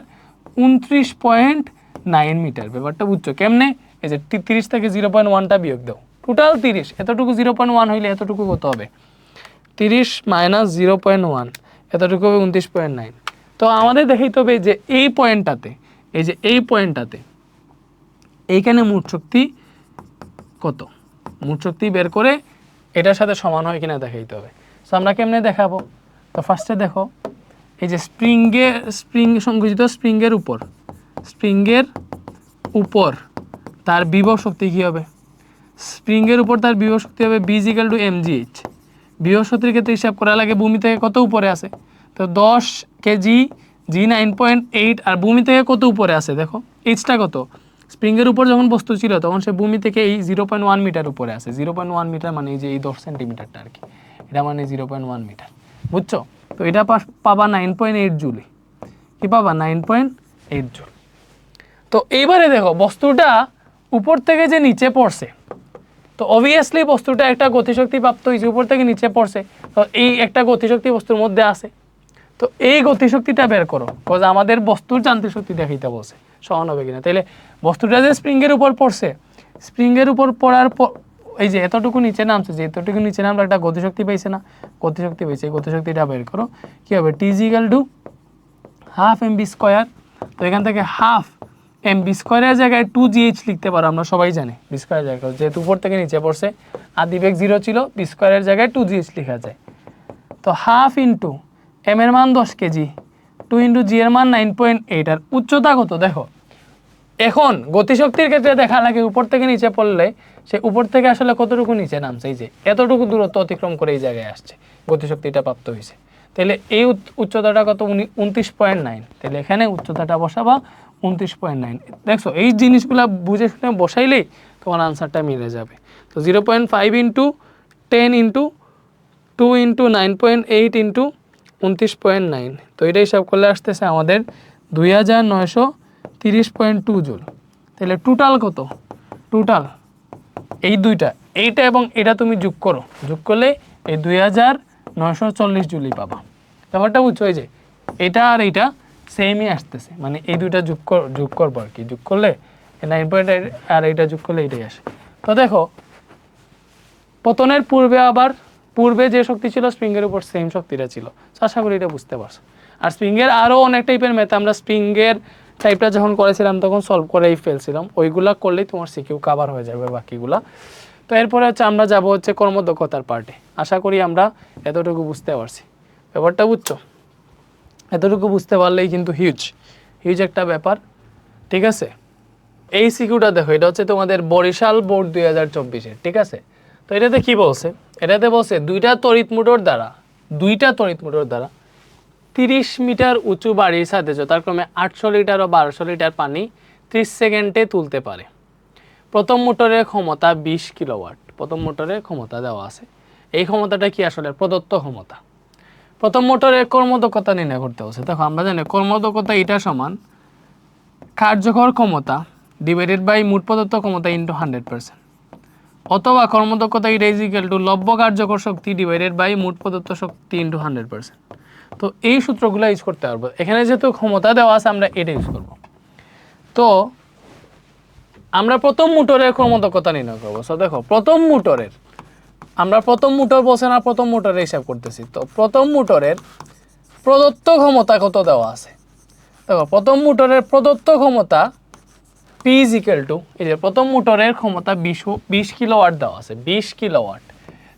29.9 মিটার। ব্যাপারটা বুঝছো কেমনে, এই যে 30 থেকে 0.1টা বিয়োগ দাও, টোটাল 30, এতটুকু 0.1 হইলে এতটুকু কত হবে, 30 মাইনাস 0.1, এতটুকু হবে 29.9। তো আমাদের দেখাইতে হবে যে এই পয়েন্টটাতে, এই যে এই পয়েন্টটাতে এইখানে মোট শক্তি কত, মোট শক্তি বের করে এটার সাথে সমান হয় কিনা দেখাইতে হবে। সো আমরা কেমনে দেখাবো, তো ফার্স্টে দেখো, এই যে স্প্রিং সংকুচিত স্প্রিংয়ের উপর তার বিভব শক্তি কী হবে, স্প্রিংয়ের উপর তার বিভব শক্তি হবে বি ইকুয়াল টু mgh। বিভব শক্তির ক্ষেত্রে হিসাব করা লাগে ভূমি থেকে কত উপরে আছে, তো 10 কেজি, g 9.8, আর ভূমি থেকে কত উপরে আছে দেখো, এইচটা কত, স্প্রিংয়ের উপর যখন বস্তু ছিল তখন সে ভূমি থেকে এই 0.1 মিটার উপরে আছে। 0.1 মিটার মানে এই যে এই 10 সেন্টিমিটারটা আর কি, এটা মানে 0.1 মিটার, বুঝছো। তো এটা পাবা 9.8 জুলি, কি পাবা 9.8 জুল। তো এইবারে দেখো বস্তুটা উপর থেকে যে নিচে পড়ছে, তো অবভিয়াসলি বস্তুটা একটা গতিশক্তি প্রাপ্ত হয়েছে, উপর থেকে নিচে পড়ছে, তো এই একটা গতিশক্তি বস্তুর মধ্যে আছে। তো এই গতিশক্তিটা বের করো, বিকজ আমাদের বস্তুর যান্ত্রিক শক্তি দেখাইতে বলছে, সমান হবে কিনা। তাইলে বস্তুটা যে স্প্রিংয়ের উপর পড়ছে, স্প্রিংয়ের উপর পড়ার পর এই যে এতটুকু নিচে নামছে, যে এতটুকু নিচে নামলে একটা গতিশক্তি পাইছে না, গতিশক্তি পাইছে, এই গতিশক্তিটা বের করো, কী হবে, T equal to half mv square. তো এখান থেকে হাফ mv স্কোয়ারের জায়গায় 2gh লিখতে পারো, আমরা সবাই জানি বি স্কোয়ারের জায়গায়, যেহেতু উপর থেকে নিচে পড়ছে আদিবেগ 0 ছিল, বি স্কোয়ারের জায়গায় 2gh লেখা যায়। তো হাফ ইন্টু এম এর মান 10 কেজি, 2 ইন্টু জি এর মান 9.8, আর উচ্চতা কত দেখো। এখন গতিশক্তির ক্ষেত্রে দেখা লাগে উপর থেকে নিচে পড়লে সে উপর থেকে আসলে কতটুকু নিচে নামছে, এই যে এতটুকু দূরত্ব অতিক্রম করে এই জায়গায় আসছে, গতিশক্তিটা প্রাপ্ত হয়েছে। তাহলে এই উচ্চতাটা কত, 29.9। তাহলে এখানে উচ্চতাটা বসাবা 29.9। দেখছো এই জিনিসগুলো বুঝে শুনে বসাইলেই তোমার আনসারটা মিলে যাবে। তো 0.5 ইন্টু 10 ইন্টু 2 ইন্টু 9.8 ইন্টু 29.9, তো এটা হিসাব করলে আসতেছে আমাদের 2930.2 জুল। তাহলে টোটাল কত, টোটাল এই দুইটা, এইটা এবং এটা তুমি যোগ করো, যোগ করলে এই 2940 জুলই পাবা। ব্যাপারটা বুঝছো, এই যে এটা আর এইটা সেমই আসতেছে, মানে এই দুইটা যোগ করবো আর কি, যোগ করলে 9.8 আর এইটা যোগ করলে এইটাই আসে। তো দেখো পতনের পূর্বে আবার পূর্বে যে শক্তি ছিল স্প্রিংয়ের উপর সেম শক্তিটা ছিল। আশা করি এটা বুঝতে পারছো। আর স্প্রিংয়ের আরও অনেক টাইপের ম্যাথ আমরা স্প্রিংয়ের টাইপটা যখন করেছিলাম তখন সলভ করেই ফেলছিলাম, ওইগুলা করলেই তোমার সিকিউ কাভার হয়ে যাবে বাকিগুলা। তো এরপরে হচ্ছে আমরা যাব হচ্ছে কর্মদক্ষতার পার্টে। আশা করি আমরা এতটুকু বুঝতে পারছি, ব্যাপারটা বুঝছো? এতটুকু বুঝতে পারলেই কিন্তু হিউজ একটা ব্যাপার, ঠিক আছে? এই সিকিউটা দেখো, এটা হচ্ছে তোমাদের বরিশাল বোর্ড 2024-এর, ঠিক আছে? তো এটাতে কি বলছে? এটাতে বলছে দুইটা তড়িৎ মোটর দ্বারা 30 মিটার উঁচু বাড়ির ছাদে যথাক্রমে 800 লিটার ও 1200 লিটার পানি 30 সেকেন্ডে তুলতে পারে। প্রথম মোটরের ক্ষমতা 20 কিলোওয়াট। প্রথম মোটরের ক্ষমতা দেওয়া আছে। এই ক্ষমতাটা কি আসলে প্রদত্ত ক্ষমতা। প্রথম মোটরের কর্মদক্ষতা নির্ণয় করতে হচ্ছে। দেখো আমরা জানি কর্মদক্ষতা এটা সমান কার্যকর ক্ষমতা ডিভাইডেড বাই মোট প্রদত্ত ক্ষমতা ইন্টু 100%, অথবা কর্মদক্ষতা এটা ইজ ইকুয়াল টু লব্য কার্যকর শক্তি ডিভাইডেড বাই মোট প্রদত্ত শক্তি ইন্টু 100%। তো এই সূত্রগুলো ইউজ করতে পারবো। এখানে যেহেতু ক্ষমতা দেওয়া আছে আমরা এটা ইউজ করব। তো আমরা প্রথম মোটরের কর্মদক্ষতা নির্ণয় করবো। সো দেখো আমরা প্রথম মোটর বলছে না, প্রথম মোটরের হিসাব করতেছি। তো প্রথম মোটরের প্রদত্ত ক্ষমতা কত দেওয়া আছে? দেখো প্রথম মোটরের প্রদত্ত ক্ষমতা P ইজ ইকুয়াল টু, এই যে প্রথম মোটরের ক্ষমতা 20 কিলোওয়াট দেওয়া আছে, 20 কিলোওয়াট।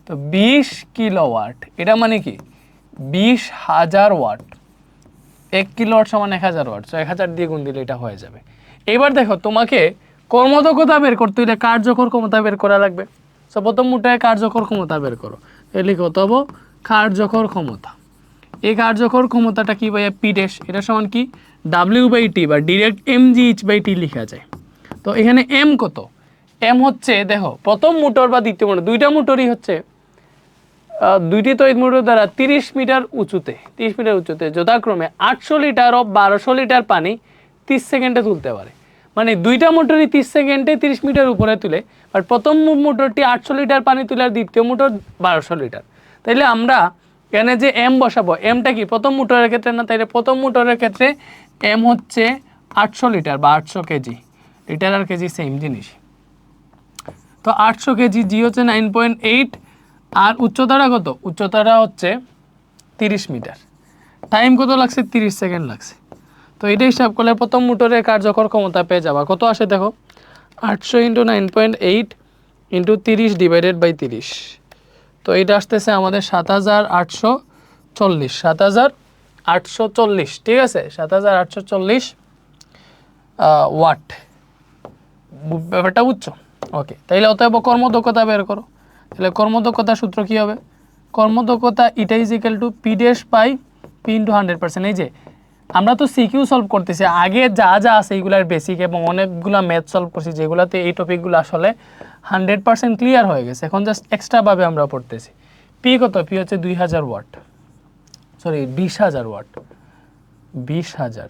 তো 20 কিলোওয়াট এটা মানে কি 20,000 ওয়াট। 1 কিলোওয়াট সমান 1000 ওয়াট। সো 1000 দিয়ে গুণ দিলে এটা হয়ে যাবে। এবার দেখো তোমাকে কর্মদক্ষতা বের করতে হলে কার্যকর ক্ষমতা বের করা লাগবে। সো প্রথম মোটরের কার্যকর ক্ষমতা বের করো। এলে কত হবো? কার্যকর ক্ষমতা। এই কার্যকর ক্ষমতাটা কি ভাইয়া? পি ড্যাশ, এটা সমান কি W/T বা ডিরেক্ট mgh/T লেখা যায়। তো এখানে এম কত? এম হচ্ছে দেখো প্রথম মোটর বা দ্বিতীয় মোটর দুইটা মোটরই হচ্ছে দুইটি তড়িৎ মোটর দ্বারা 30 মিটার উঁচুতে যথাক্রমে 800 লিটার ও 1200 লিটার পানি 30 সেকেন্ডে তুলতে পারে। মানে দুইটা মোটরই 30 সেকেন্ডে 30 মিটার উপরে তুলে, আর প্রথম মোটরটি 800 লিটার পানি তুলে আর দ্বিতীয় মোটর 1200 লিটার। তাইলে আমরা এখানে যে এম বসাবো, এমটা কি প্রথম মোটরের ক্ষেত্রে না? তাইলে প্রথম মোটরের ক্ষেত্রে এম হচ্ছে 800 লিটার বা 800 কেজি। লিটার আর কেজি সেম জিনিস। তো 800 কেজি, জি হচ্ছে 9.8, আর উচ্চতাটা কত? উচ্চতাটা হচ্ছে 30 মিটার। টাইম কত লাগছে? 30 সেকেন্ড লাগছে। তো এটা হিসাব করলে প্রথম মোটরের কার্যকর ক্ষমতা পেয়ে যাবা। কত আসে দেখো? 800 ইন্টু 9.8 ইন্টু 30 ডিভাইডেড বাই 30। তো এটা আসতেছে আমাদের 7840, 7840, ঠিক আছে? 7840 ওয়াট। ব্যাপারটা বুঝছো? ওকে, তাইলে অতএব কর্মদক্ষতা বের করো। তাহলে কর্মদক্ষতার সূত্র কী হবে? কর্মদক্ষতা eta is equal to P dash by P into 100%। এই যে আমরা তো সিকিউ সলভ করতেছি, আগে যা আছে এইগুলার বেসিক এবং অনেকগুলো ম্যাথ সলভ করছি যেগুলোতে এই টপিকগুলো আসলে 100% ক্লিয়ার হয়ে গেছে। এখন জাস্ট এক্সট্রাভাবে আমরা পড়তেছি। পি কত? পি হচ্ছে 2000 ওয়াট, সরি 20,000 ওয়াট, 20,000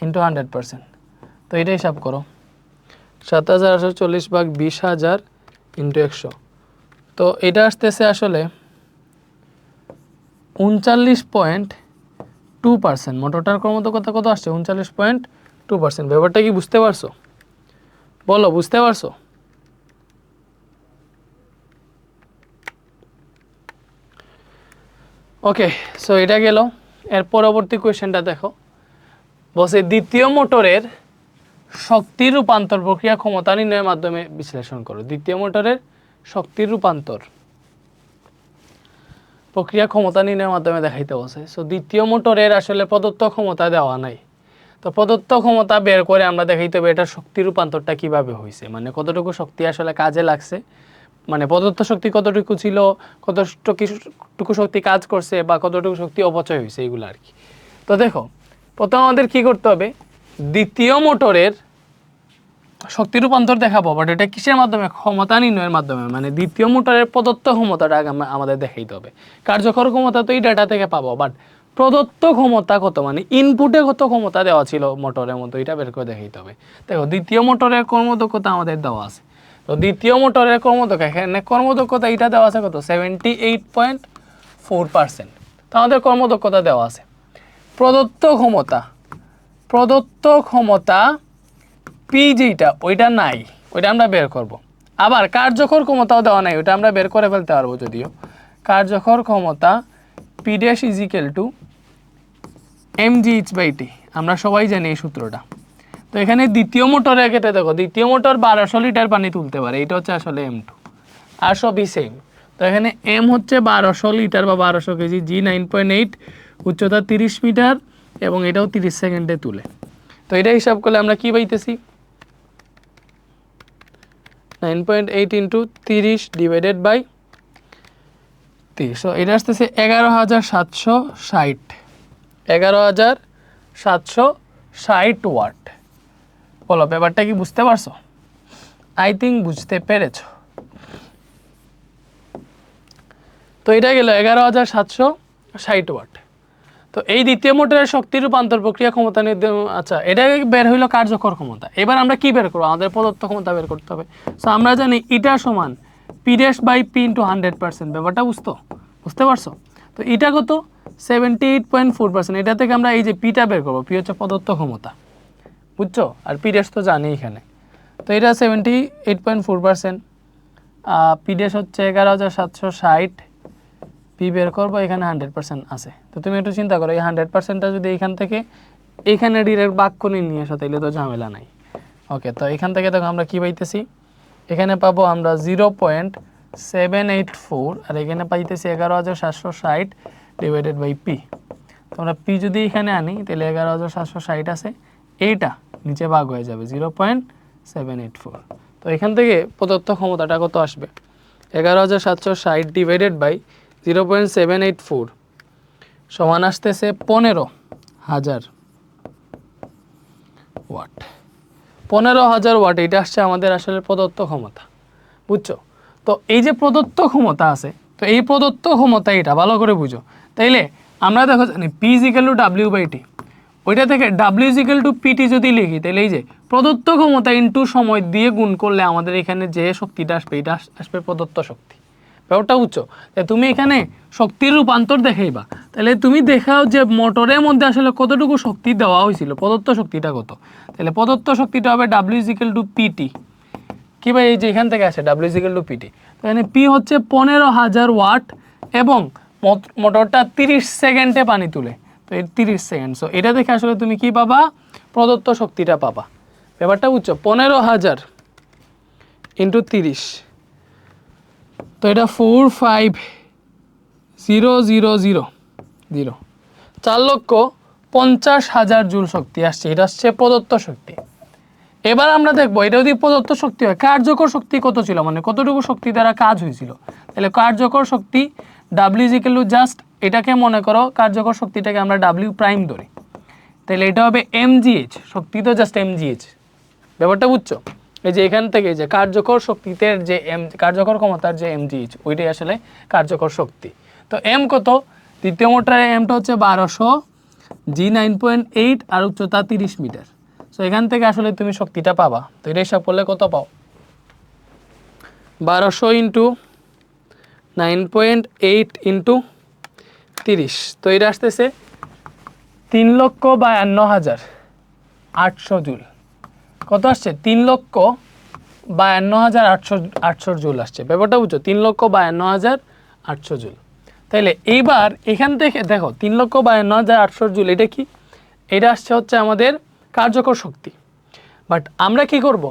ইন্টু 100%। তো এটা হিসাব করো, 7840 ভাগ 20,000 ইন্টু 100। তো এটা আসতেছে আসলে 39.2%। মোটরটার কর্মদক্ষতা কত আসছে? 39.2%। ব্যাপারটা কি বুঝতে পারছো? বলো, বুঝতে পারছো? ওকে, সো এটা গেল। এর পরবর্তী কোয়েশ্চেনটা দেখো, বলছে দ্বিতীয় মোটরের শক্তি রূপান্তর প্রক্রিয়া ক্ষমতা নির্ণয়ের মাধ্যমে বিশ্লেষণ করো। দ্বিতীয় মোটরের শক্তি রূপান্তর প্রক্রিয়া ক্ষমতা নির্ণয়ের মাধ্যমে দেখাইতে বলছে। সো দ্বিতীয় মোটরের আসলে প্রদত্ত ক্ষমতা দেওয়া নাই। তো প্রদত্ত ক্ষমতা বের করে আমরা দেখাইতে হবে এটার শক্তি রূপান্তরটা কিভাবে হয়েছে, মানে কতটুকু শক্তি আসলে কাজে লাগছে, মানে প্রদত্ত শক্তি কতটুকু ছিল, কতটুকু শক্তি কাজ করছে বা কতটুকু শক্তি অপচয় হয়েছে, এইগুলো আর কি। তো দেখো প্রথম আমাদের কি করতে হবে? দ্বিতীয় মোটরের শক্তি রূপান্তর দেখাবো, বাট এটা কিসের মাধ্যমে? ক্ষমতা নির্ণয়ের মাধ্যমে। মানে দ্বিতীয় মোটরের প্রদত্ত ক্ষমতাটা আমাদের দেখাইতে হবে। কার্যকর ক্ষমতা তো এই ডাটা থেকে পাবো, বাট প্রদত্ত ক্ষমতা কত, মানে ইনপুটে কত ক্ষমতা দেওয়া ছিল মোটরের মতো, এটা বের করে দেখাইতে হবে। দেখো দ্বিতীয় মোটরের কর্মদক্ষতা আমাদের দেওয়া আছে। তো দ্বিতীয় মোটরের কর্মদক্ষতা, এখানে কর্মদক্ষতা এটা দেওয়া আছে কত? 78.4%। তো আমাদের কর্মদক্ষতা দেওয়া আছে। প্রদত্ত ক্ষমতা পি যেটা ওইটা নাই, ওইটা আমরা বের করব। আবার কার্যকর ক্ষমতাও দেওয়া নাই, ওইটা আমরা বের করে ফেলতে পারবো। যদিও কার্যকর ক্ষমতা P dash is equal two mgh/T, আমরা সবাই জানি এই সূত্রটা। তো এখানে দ্বিতীয় মোটরের ক্ষেত্রে দেখো দ্বিতীয় মোটর 1200 লিটার পানি তুলতে পারে, এটা হচ্ছে আসলে M2। আর সবই সেম। তো এখানে এম হচ্ছে 1200 লিটার বা 1200 কেজি, জি 9.8, উচ্চতা 30 মিটার এবং এটাও 30 সেকেন্ডে তুলে। তো এটা হিসাব করলে আমরা কি পাইতেছি, 9.8 ইন্টু 30 ডিভাইডেড বাই 30, সো এটা আসতেছে 11,760, 11,760 ওয়াট। বলো ব্যাপারটা কি বুঝতে পারছো? আই থিঙ্ক বুঝতে পেরেছো। তো এটা গেল 11,760 ওয়াট। তো এই দ্বিতীয় মোটরের শক্তি রূপান্তর প্রক্রিয়া ক্ষমতা আচ্ছা, এটা বের হইলো কার্যকর ক্ষমতা। এবার আমরা কি বের করবো, আমাদের প্রদত্ত ক্ষমতা বের করতে হবে। সো আমরা জানি ইটা সমান P dash by P into 100%। ব্যাপারটা বুঝতে পারছো? তো এটা কত, 78.4%। এটা থেকে আমরা এই যে পিটা বের করবো, পি হচ্ছে প্রদত্ত ক্ষমতা, বুঝছো? আর পি ড্যাশ তো জানি এখানে। তো এটা 78.4%, পি ড্যাশ হচ্ছে 11,760, পি বের করবো, এখানে 100% আছে। তো তুমি একটু চিন্তা করো, এই 100%টা যদি এখান থেকে এখানে ডিরেক্ট বাক করে নিয়ে আসো তাহলে তো ঝামেলা নাই। ওকে, তো এখান থেকে দেখো আমরা কি পাইতেছি, এখানে পাবো আমরা 0.784 আর এখানে পাইতেছি 11,760 ডিভাইডেড বাই পি। তো আমরা পি যদি এখানে আনি তাহলে 11,760 আছে, এইটা নিচে ভাগ হয়ে যাবে 0.784। তো এখান থেকে প্রদত্ত ক্ষমতাটা কত আসবে, 11,760 ডিভাইডেড বাই 0.784 সমান আসতেছে 15,000 ওয়াট। 15,000 ওয়াট, এটা আসছে আমাদের আসলে প্রদত্ত ক্ষমতা, বুঝছো? তো এই যে প্রদত্ত ক্ষমতা আছে, তো এই প্রদত্ত ক্ষমতা এটা ভালো করে বুঝো। তাইলে আমরা দেখো জানি P is equal to W by T, ওইটা থেকে ডাব্লিউ ইজিক্যাল টু পিটি যদি লিখি তাহলে এই যে প্রদত্ত ক্ষমতা ইন্টু সময় দিয়ে গুণ করলে আমাদের এখানে যে শক্তিটা আসবে এটা আসবে প্রদত্ত শক্তি। ব্যাপারটা বুঝছো? তুমি এখানে শক্তির রূপান্তর দেখাইবা, তাহলে তুমি দেখাও যে মোটরের মধ্যে আসলে কতটুকু শক্তি দেওয়া হয়েছিল, প্রদত্ত শক্তিটা কত। তাহলে প্রদত্ত শক্তিটা হবে ডাব্লিউ ইজিক্যাল টু পিটি। কি ভাই, এই যে এখান থেকে আসে ডাব্লিউ ইজিক্যাল টু পিটি। তো এখানে পি হচ্ছে 15,000 ওয়াট এবং মোটরটা 30 সেকেন্ডে পানি তুলে। তো এই 30 সেকেন্ড, সো এটা দেখে আসলে তুমি কি পাবা, প্রদত্ত শক্তিটা পাবা। ব্যাপারটা বুঝছো? 15,000 ইন্টু 30, তো এটা 450,000, 4,50,000 জুল শক্তি আসছে। এটা আসছে প্রদত্ত শক্তি। এবার আমরা দেখবো এটা যদি প্রদত্ত শক্তি হয়, কার্যকর শক্তি কত ছিল, মানে কতটুকু শক্তি দ্বারা কাজ হয়েছিল। তাহলে কার্যকর শক্তি ডাব্লিউ ইজিক্যাল টু জাস্ট, এটাকে মনে করো কার্যকর শক্তিটাকে আমরা ডাব্লিউ প্রাইম ধরি, তাহলে এটা হবে এমজিএইচ। শক্তি তো জাস্ট এমজিএইচ। ব্যাপারটা বুঝছো? এই যে এখান থেকে যে কার্যকর শক্তিতে যে কার্যকর ক্ষমতার যে এমজিএইচ, ওইটাই আসলে কার্যকর শক্তি। তো এম কত, দ্বিতীয় মোটরের এমটা হচ্ছে 1200, জি 9.8 আর উচ্চতা 30 মিটার। সো এখান থেকে আসলে তুমি শক্তিটা পাবা। তো এটা হিসাব করলে কত পাও, 1200 ইন্টু 9.8 ইন্টু 30, তো এটা আসতেছে 3,52,800 জুল। কত আসছে, 3,52,800 জুল আসছে। ব্যাপারটা বুঝছো? 3,52,800 জুল। তাইলে এইবার এখান থেকে দেখো 3,52,800 জুল এটা কি, এটা আসছে হচ্ছে আমাদের কার্যকর শক্তি। বাট আমরা কি করব,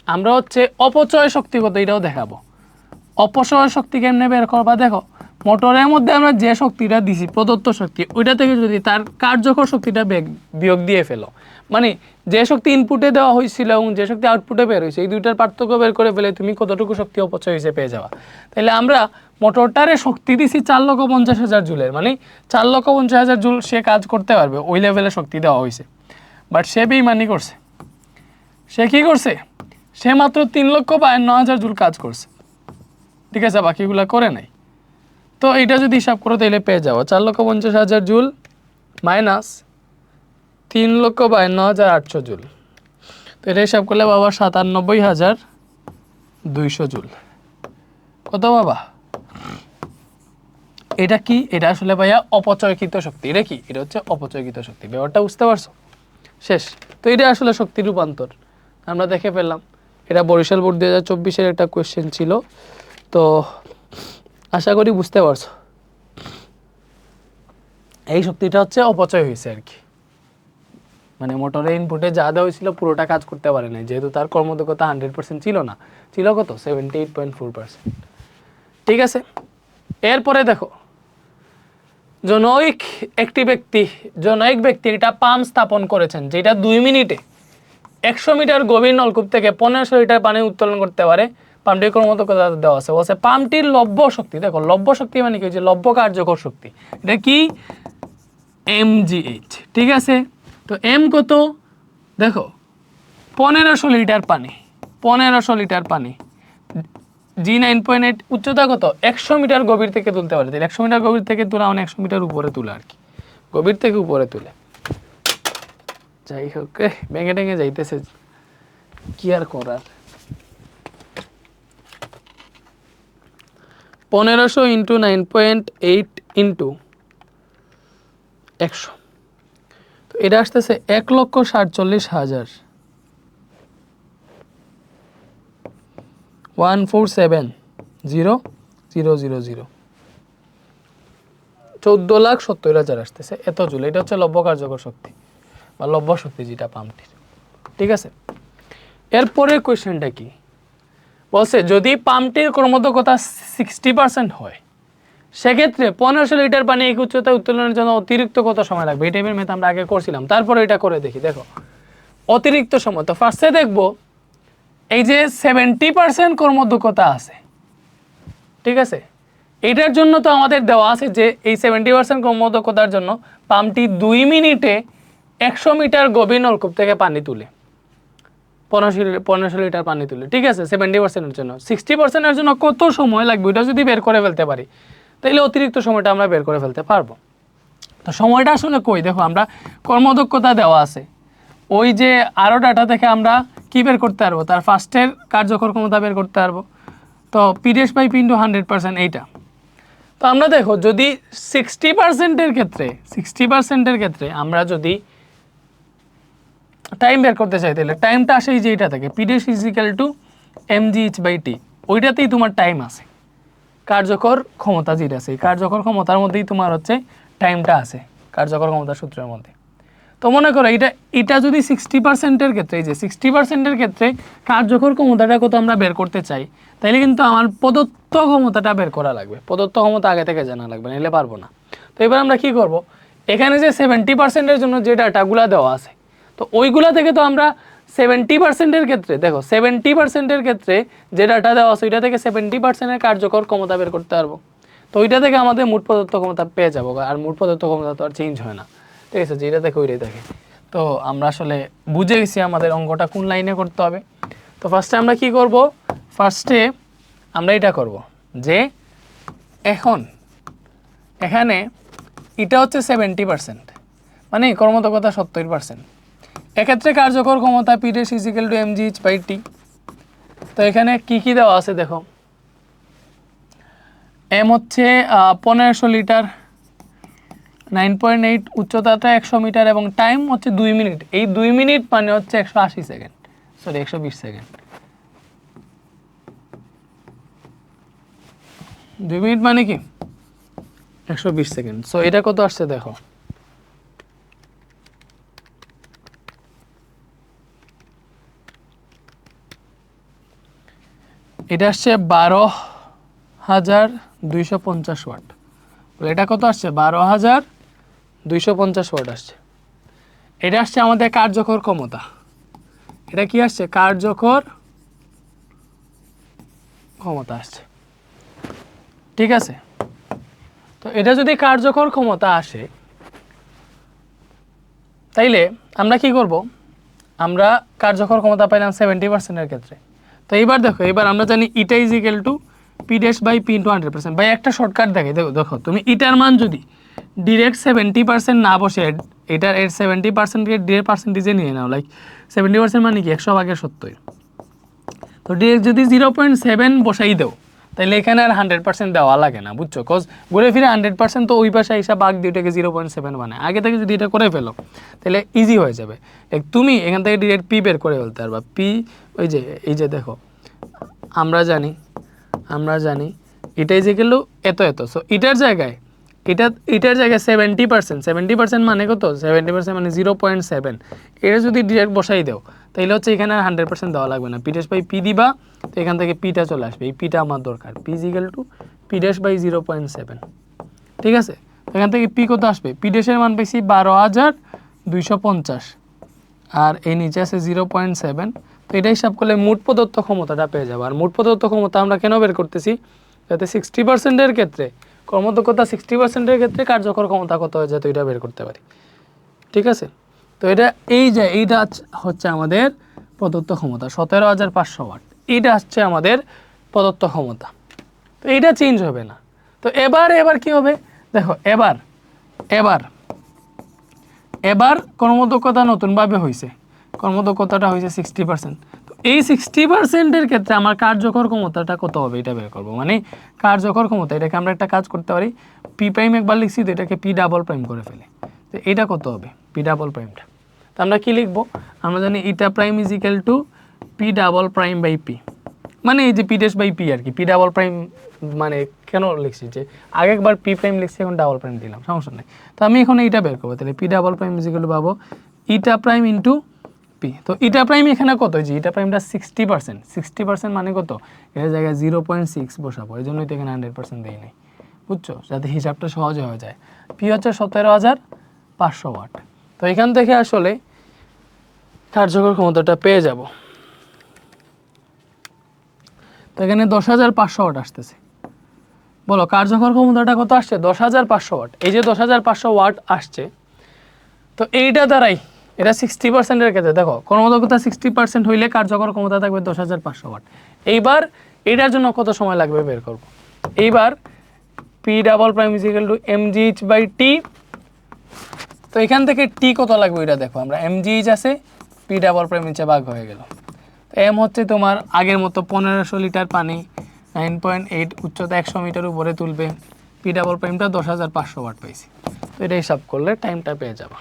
আমরা হচ্ছে অপচয় শক্তি কত এটাও দেখাবো। অপচয় শক্তি কেমনে বের করবা, দেখো মোটরের মধ্যে আমরা যে শক্তিটা দিছি প্রদত্ত শক্তি, ওইটা থেকে যদি তার কার্যকর শক্তিটা বিয়োগ দিয়ে ফেলো, মানে যে শক্তি ইনপুটে দেওয়া হয়েছিল এবং যে শক্তি আউটপুটে বের হয়েছে, এই দুইটার পার্থক্য বের করে ফেলে তুমি কতটুকু শক্তি অপচয় হয়েছে পেয়ে যাবা। তাহলে আমরা মোটরটারে শক্তি দিছি 4,50,000 জুলের, মানে 4,50,000 জুল সে কাজ করতে পারবে, ওই লেভেলে শক্তি দেওয়া হয়েছে। বাট সে বেইমানি করছে, সে কি করছে, সে মাত্র 3,52,000 জুল কাজ করছে, ঠিক আছে, বাকিগুলা করে নাই। তো এইটা যদি হিসাব করো তাহলে পেয়ে যাবো 4,50,000 জুল মাইনাস 3,52,800 জুল। তো এটা হিসাব করলে বাবা 97,200 জুল। কত বাবা, এটা কি, এটা আসলে ভাইয়া অপচয়কৃত শক্তি। এটা কি, এটা হচ্ছে অপচয়কৃত শক্তি। ব্যাপারটা বুঝতে পারছো? শেষ। তো এটা আসলে শক্তি রূপান্তর আমরা দেখে ফেললাম। এটা বরিশাল বোর্ড 2024-এর একটা কোয়েশ্চেন ছিল। তো আশা করি বুঝতে পারছো, এই শক্তিটা হচ্ছে অপচয় হয়েছে আর কি, মানে মোটরের ইনপুটে যা দেওয়া হয়েছিল পুরোটা কাজ করতে পারে না, যেহেতু তার কর্মদক্ষতা 100% ছিল না, ছিল কত, 78.4%। ঠিক আছে। এরপরে দেখো জনৈক ব্যক্তি এটা পাম্প স্থাপন করেছেন, যেটা 2 মিনিটে 100 মিটার গভীর নলকূপ থেকে 1500 লিটার পানি উত্তোলন করতে পারে। পাম্পটির ক্রমবর্ধকতা দেওয়া আছে, বলছে পাম্পটির লব্য শক্তি, দেখো লব্য শক্তি মানে কি, যে লব্য কার্যকর শক্তি, এটা কি mgh। ঠিক আছে, তো m কত, দেখো 1500 লিটার পানি, 1500 লিটার পানি, g 9.8, উচ্চতা কত, 100 মিটার গভীর থেকে তুলতে পারে। 100 মিটার গভীর থেকে তোলা মানে 100 মিটার উপরে তোলা আর কি, গভীর থেকে উপরে তুলে। যাই হোক, ভেঙে টেঙে যাইতেছে, কি আর করার। 1500 ইন্টু 9.8 ইন্টু 100, তো এটা আসতেছে 1,47,000, 147,000, 14,70,000 আসতেছে, এত জুল। এটা হচ্ছে লব্য কার্যকর শক্তি বা লব্য শক্তি যেটা পাম্পটির। ঠিক আছে, এরপরে কোয়েশ্চেনটা কি বলছে, যদি পাম্পটির ক্রমবর্ধকতা 60% হয়, সেক্ষেত্রে 1500 লিটার পানি এক উচ্চতায় উত্তোলনের জন্য অতিরিক্ত কত সময় লাগবে? এই টাইপের ম্যাথ আমরা আগে করছিলাম, তারপরে এটা করে দেখি। দেখো অতিরিক্ত সময়, তো ফার্স্টে দেখবো এই যে 70% ক্রমবর্ধকতা আছে, ঠিক আছে, এটার জন্য তো আমাদের দেওয়া আছে যে এই 70% ক্রমবর্ধকতার জন্য পাম্পটি 2 মিনিটে 100 মিটার গভীর নলকূপ থেকে পানি তুলে, 1500 লিটার পানি তুলে। ঠিক আছে, 70%-এর জন্য। 60%-এর জন্য কত সময় লাগবে এটা যদি বের করে ফেলতে পারি, তাহলে অতিরিক্ত সময়টা আমরা বের করে ফেলতে পারবো। তো সময়টা আসলে কই, দেখো আমরা কর্মদক্ষতা দেওয়া আছে, ওই যে আরও ডাটা থেকে আমরা কি বের করতে পারবো, তার ফার্স্টের কার্যকর ক্ষমতা বের করতে পারবো। তো পিডিএস বাই পি ইন্টু 100% এইটা। তো আমরা দেখো যদি 60%-এর ক্ষেত্রে আমরা যদি টাইম বের করতে চাই, তাহলে টাইমটা আসে এই যে এইটা থেকে, পিডিএস ইজিক্যাল টু mgh/t, ওইটাতেই তোমার টাইম আছে, কার্যকর ক্ষমতা যেটা আছে, এই কার্যকর ক্ষমতার মধ্যেই তোমার হচ্ছে টাইমটা আছে, কার্যকর ক্ষমতার সূত্রের মধ্যে। তো মনে করো এটা যদি 60%-এর ক্ষেত্রে, এই যে 60%-এর ক্ষেত্রে কার্যকর ক্ষমতাটা কত আমরা বের করতে চাই, তাইলে কিন্তু আমার প্রদত্ত ক্ষমতাটা বের করা লাগবে, প্রদত্ত ক্ষমতা আগে থেকে জানা লাগবে, নাহলে পারবো না। তো এবার আমরা কি করব, এখানে যে 70%-এর জন্য যে ডাটাগুলো দেওয়া আছে, তো ওইগুলা থেকে তো আমরা 70%-এর ক্ষেত্রে, দেখো 70%-এর ক্ষেত্রে যে ডাটা দেওয়া আছে ওইটা থেকে 70%-এর কার্যকর ক্ষমতা বের করতে পারবো। তো ওইটা থেকে আমাদের মোট প্রদত্ত ক্ষমতা পেয়ে যাবো, আর মোট প্রদত্ত ক্ষমতা তো আর চেঞ্জ হয় না। ঠিক আছে, যেটা দেখে ওইটাই দেখে। তো আমরা আসলে বুঝে গেছি আমাদের অঙ্কটা কোন লাইনে করতে হবে। তো ফার্স্টে আমরা কি করব, ফার্স্টে আমরা এটা করব যে এখন এখানে এটা হচ্ছে 70%, মানে কর্মদক্ষতা 70%, এক্ষেত্রে কার্যকর ক্ষমতা পিডিএস ইজিক্যাল টু mgh/t। তো এখানে কি কি দেওয়া আছে দেখো, এম হচ্ছে 1500 লিটার, 9.8, উচ্চতাটা 100 মিটার এবং টাইম হচ্ছে 2 মিনিট। এই 2 মিনিট মানে হচ্ছে 120 সেকেন্ড, সরি 120 সেকেন্ড। 2 মিনিট মানে কি 120 সেকেন্ড। সো এটা কত আসছে দেখো, এটা আসছে 12,250 ওয়াট। এটা কত আসছে 12,250 ওয়াট আসছে। এটা আসছে আমাদের কার্যকর ক্ষমতা, এটা কি আসছে কার্যকর ক্ষমতা আসছে। ঠিক আছে, তো এটা যদি কার্যকর ক্ষমতা আসে, তাইলে আমরা কি করব, আমরা কার্যকর ক্ষমতা পাইলাম 70%-এর ক্ষেত্রে। তো এইবার দেখো, এবার আমরা জানি eta is equal to PDS by P into 100%। ভাই একটা শর্টকাট দেখে দেখো, তুমি ইটার মান যদি ডিরেক্ট 70% না বসে, এটার 70%কে ডিরেক্ট পার্সেন্টেজে নিয়ে নাও, লাইক 70% মানে কি 100/70। তো ডিরেক্ট যদি 0.7 বসাই দেও, তাহলে এখানে আর 100% দেওয়া লাগে না, বুঝছো? কজ ঘুরে ফিরে 100% তো ওই পাশে এসে বাঘ দিয়ে ওটাকে 0.7 বানায়। আগে থেকে যদি এটা করে ফেলো তাহলে ইজি হয়ে যাবে। তুমি এখান থেকে ডিরেক্ট পি বের করে ফেলতে পারবা। পি ওই যে এই যে দেখো, আমরা জানি এটাই যে গেল এত এত। সো এটার জায়গায় 70% মানে কত, 70% মানে 0.7, এটা যদি ডিরেক্ট বসাই দাও তাহলে হচ্ছে এখানে আর 100% দেওয়া লাগবে না, পিডিএস বাই পি দিবা, তো এখান থেকে পিটা চলে আসবে। এই পিটা আমার দরকার, P is equal to P dash by 0.7, ঠিক আছে। এখান থেকে পি কত আসবে, পি ড্যাশের মান পেয়েছি 12,250 আর এই নিচে আছে 0.7। তো এটা হিসাব করলে মোট প্রদত্ত ক্ষমতাটা পেয়ে যাবো। আর মোট প্রদত্ত ক্ষমতা আমরা কেন বের করতেছি, যাতে 60%-এর ক্ষেত্রে কর্মদক্ষতা 60%-এর ক্ষেত্রে কার্যকর ক্ষমতা কত হয়ে যায়, তো এটা বের করতে পারি, ঠিক আছে। তো এটা এইটা হচ্ছে আমাদের প্রদত্ত ক্ষমতা 17,500 ওয়াট, এইটা হচ্ছে আমাদের প্রদত্ত ক্ষমতা। তো এইটা চেঞ্জ হবে না। তো এবার কি হবে দেখো, এবার কর্মদক্ষতা নতুনভাবে হয়েছে, কর্মদক্ষতাটা হয়েছে 60%। তো এই 60%-এর ক্ষেত্রে আমার কার্যকর ক্ষমতাটা কত হবে এটা বের করবো, মানে কার্যকর ক্ষমতা। এটাকে আমরা একটা কাজ করতে পারি, পি প্রাইম একবার লিখছি, তো এটাকে পি ডাবল প্রাইম করে ফেলে। তো এটা কত হবে, পি ডাবল প্রাইমটা। তো আমরা কি লিখবো, আমরা জানি eta prime is equal to P double prime by P, মানে এই যে পি ড্যাশ বাই পি আর কি। পি ডাবল প্রাইম মানে কেন লিখছি, যে আগে একবার পি প্রাইম লিখছি, এখন ডাবল প্রাইম দিলাম, সমস্যা নেই। তো আমি এখন এইটা বের করবো, তাহলে P double prime is equal to পাবো ইটা প্রাইম ইন্টু পি। তো ইটা প্রাইম এখানে কত, যে ইটা প্রাইমটা 60%, 60% মানে কত, এর জায়গায় 0.6 বসাবো, এই জন্যই তো এখানে 100% দেই নাই, বুঝছো, যাতে হিসাবটা সহজে হয়ে যায়। পি হচ্ছে 17,500 ওয়াট। তো এখান থেকে আসলে কার্যকর ক্ষমতাটা পেয়ে যাব। তো এখানে 10,500 ওয়াট আসতেছে। বলো কার্যকর ক্ষমতাটা কত আসছে, 10,500 ওয়াট। এই যে 10,500 ওয়াট আসছে, তো এইটা দ্বারাই এটা 60%-এর ক্ষেত্রে দেখো কর্মদক্ষতা 60% হইলে কার্যকর ক্ষমতা থাকবে 10,500 ওয়াট। এইবার এটার জন্য কত সময় লাগবে বের করব। এইবার P double prime is equal to mgh by T. তো এখান থেকে টি কত লাগবে এটা দেখো, আমরা mgh আছে, পি ডাবল প্রাইম নিচে ভাগ হয়ে গেল। এম হচ্ছে তোমার আগের মতো 1500 লিটার পানি, 9.8, উচ্চতা 100 মিটার উপরে তুলবে। পি ডাবল প্রাইমটা 10,500 ওয়াট পাইছি। তো এটা হিসাব করলে টাইমটা পেয়ে যাবা।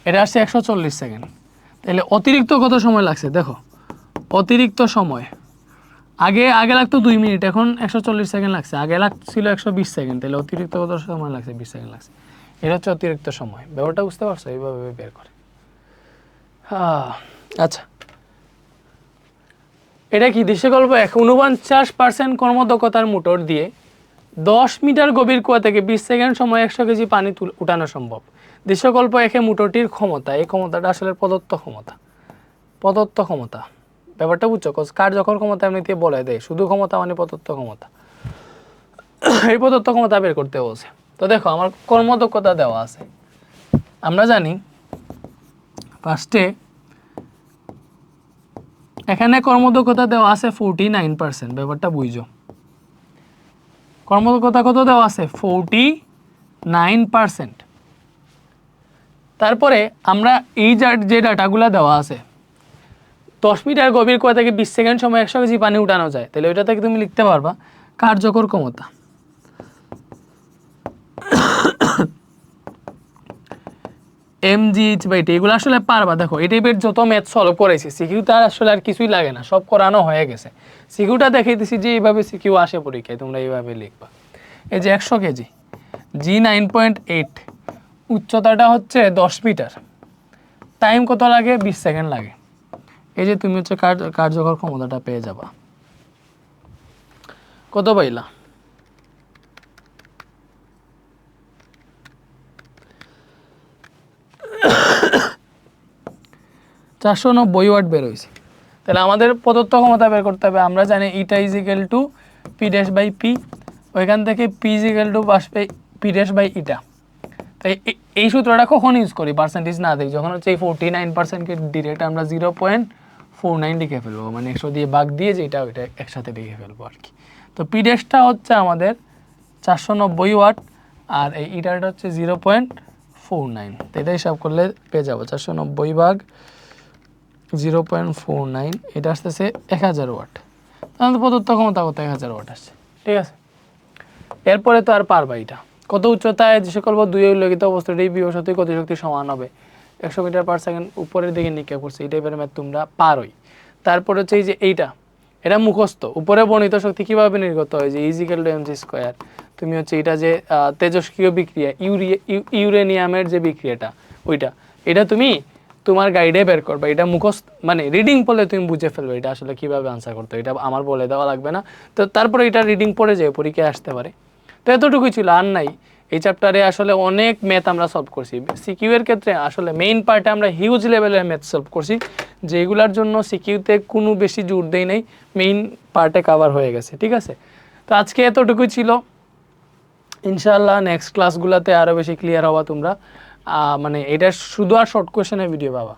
এটা আসছে 140 সেকেন্ড। তাহলে অতিরিক্ত কত সময় লাগছে দেখো, অতিরিক্ত সময় আগে লাগতো 2 মিনিট, এখন 140 সেকেন্ড লাগছে। আগে লাগছিল 120 সেকেন্ড, তাহলে অতিরিক্ত কত সময় লাগছে, 20 সেকেন্ড লাগছে। এটা হচ্ছে অতিরিক্ত সময়। ব্যাপারটা বুঝতে পারছো, এইভাবে বের করে। আচ্ছা, এটা কি দৃশ্যকল্প 49% কর্মদক্ষতার মোটর দিয়ে 10 মিটার গভীর কুয়া থেকে 20 সেকেন্ড সময় 100 কেজি পানি উঠানো সম্ভব। দৃশ্যকল্প একে মোটরটির ক্ষমতা, এই ক্ষমতাটা আসলে প্রদত্ত ক্ষমতা। ব্যাপারটা বুঝছো, কার্যকর ক্ষমতা এমনিতে বলে দেয়, শুধু ক্ষমতা মানে প্রদত্ত ক্ষমতা। এই প্রদত্ত ক্ষমতা বের করতে বলছে। তো দেখো আমার কর্মদক্ষতা দেওয়া আছে, আমরা জানি ফার্স্টে এখানে কর্মদক্ষতা দেওয়া আছে 49%। ব্যাপারটা বুঝো, কর্মদক্ষতা কত দেওয়া আছে, 49%। তারপরে আমরা এই যে ডাটাগুলো দেওয়া আছে, 10 মিটার গভীর কুয়া থেকে 20 সেকেন্ড সময় 100 কেজি পানি উঠানো যায়, তাহলে ওইটা থেকে তুমি লিখতে পারবা কার্যকর ক্ষমতা mgh বাই টি। এগুলো আসলে পারবা, দেখো এই টাইপের যত ম্যাথ সলভ করেছি সিকিউ তার আসলে আর কিছুই লাগে না, সব করানো হয়ে গেছে। সিকিউটা দেখিয়ে দিছি যে এইভাবে সিকিউ আসে পরীক্ষায়, তোমরা এইভাবে লিখবা। এই যে 100 কেজি, জি 9.8, উচ্চতাটা হচ্ছে 10 মিটার, টাইম কত লাগে, 20 সেকেন্ড লাগে। এই যে তুমি হচ্ছে কার্যকর ক্ষমতাটা পেয়ে যাবা। কত পাইলা, 490 ওয়াট বের হয়েছে। তাহলে আমাদের প্রদত্ত ক্ষমতা বের করতে হবে। আমরা জানি eta is equal to P dash by P, ওইখান থেকে P is equal to P dash by eta. তাই এই সূত্রটা কখন ইউজ করি, পার্সেন্টেজ না দিই, যখন হচ্ছে এই 49%কে ডিরেক্ট আমরা 0.49 লিখে ফেলবো, মানে 100 দিয়ে ভাগ দিয়ে যেটা ওইটা একসাথে লিখে ফেলবো আর কি। তো পি ড্যাশটা হচ্ছে আমাদের 490 ওয়াট, আর এই ইটাটা হচ্ছে 0.49। তো এটা হিসাব করলে পেয়ে যাবো 490 ভাগ 0.49, এটা আসতেছে 1000 ওয়াট। তাহলে প্রদত্ত ক্ষমতা কত, 1000 ওয়াট আসছে, ঠিক আছে। এরপরে তো আর পারবা এটা কত উচ্চতায় যে সকল 2 উল্লেখিত অবস্থাটি বিভব শক্তি গতিশক্তি সমান হবে 100 মিটার পার সেকেন্ড উপরের দিকে নিক্ষেপ করছে, এই টাইপের ম্যাথ তোমরা পারোই। তারপরে হচ্ছে এই যে এটা মুখস্থ, উপরে বর্ণিত শক্তি কিভাবে নির্গত হয়, যে ইজিক্যাল টু mg স্কয়ার। তুমি হচ্ছে এটা যে তেজস্ক্রিয় বিক্রিয়া ইউরেনিয়ামের যে বিক্রিয়াটা ওইটা, এটা তুমি তোমার গাইডে বের করবে, এটা মুখস্থ মানে রিডিং পড়লে তুমি বুঝে ফেলবে এটা আসলে কীভাবে আনসার করতে, এটা আমার বলে দেওয়া লাগবে না। তো তারপরে এটা রিডিং পড়ে যায় পরীক্ষায় আসতে পারে। তো এতটুকুই ছিল, আর নাই। এই চ্যাপ্টারে আসলে অনেক ম্যাথ আমরা সলভ করছি। সিকিউ এর ক্ষেত্রে আসলে মেইন পার্টে আমরা হিউজ লেভেলের ম্যাথ সলভ করছি, যেগুলোর জন্য সিকিউতে কোনো বেশি জোর দেই নাই, মেইন পার্টে কভার হয়ে গেছে। ঠিক আছে, তো আজকে এতটুকুই ছিল। ইনশাআল্লাহ নেক্সট ক্লাসগুলোতে আরও বেশি ক্লিয়ার হবা তোমরা। মানে এটা শুধু আর শর্ট কোয়েশনের ভিডিও পাবা,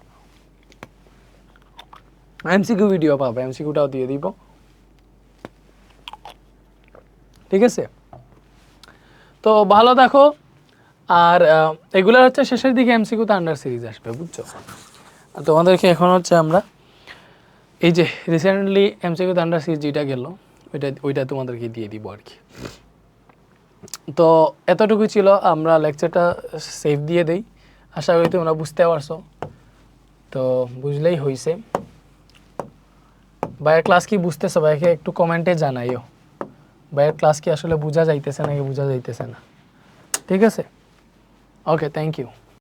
এমসিকিউ ভিডিও পাবা, এমসিকিউটাও দিয়ে দিব। ঠিক আছে, তো ভালো দেখো। আর এগুলোর হচ্ছে শেষের দিকে এমসিকিউতে আন্ডার সিরিজ আসবে, বুঝছো? আর তোমাদেরকে এখন হচ্ছে আমরা এই যে রিসেন্টলি এমসিকিউতে আন্ডার সিরিজ যেটা গেল ওইটা তোমাদেরকে দিয়ে দিব আর কি। তো এতটুকুই ছিল, আমরা লেকচারটা সেভ দিয়ে দেই। আশা করি তোমরা বুঝতে পারছো, তো বুঝলেই হয়েছে। ভাইয়ের ক্লাস কি বুঝতেছো? ভাইকে একটু কমেন্টে জানাইও ভাইয়ের ক্লাস কি আসলে বোঝা যাইতেছে নাকি বোঝা যাইতেছে না। ঠিক আছে, ওকে, থ্যাংক ইউ।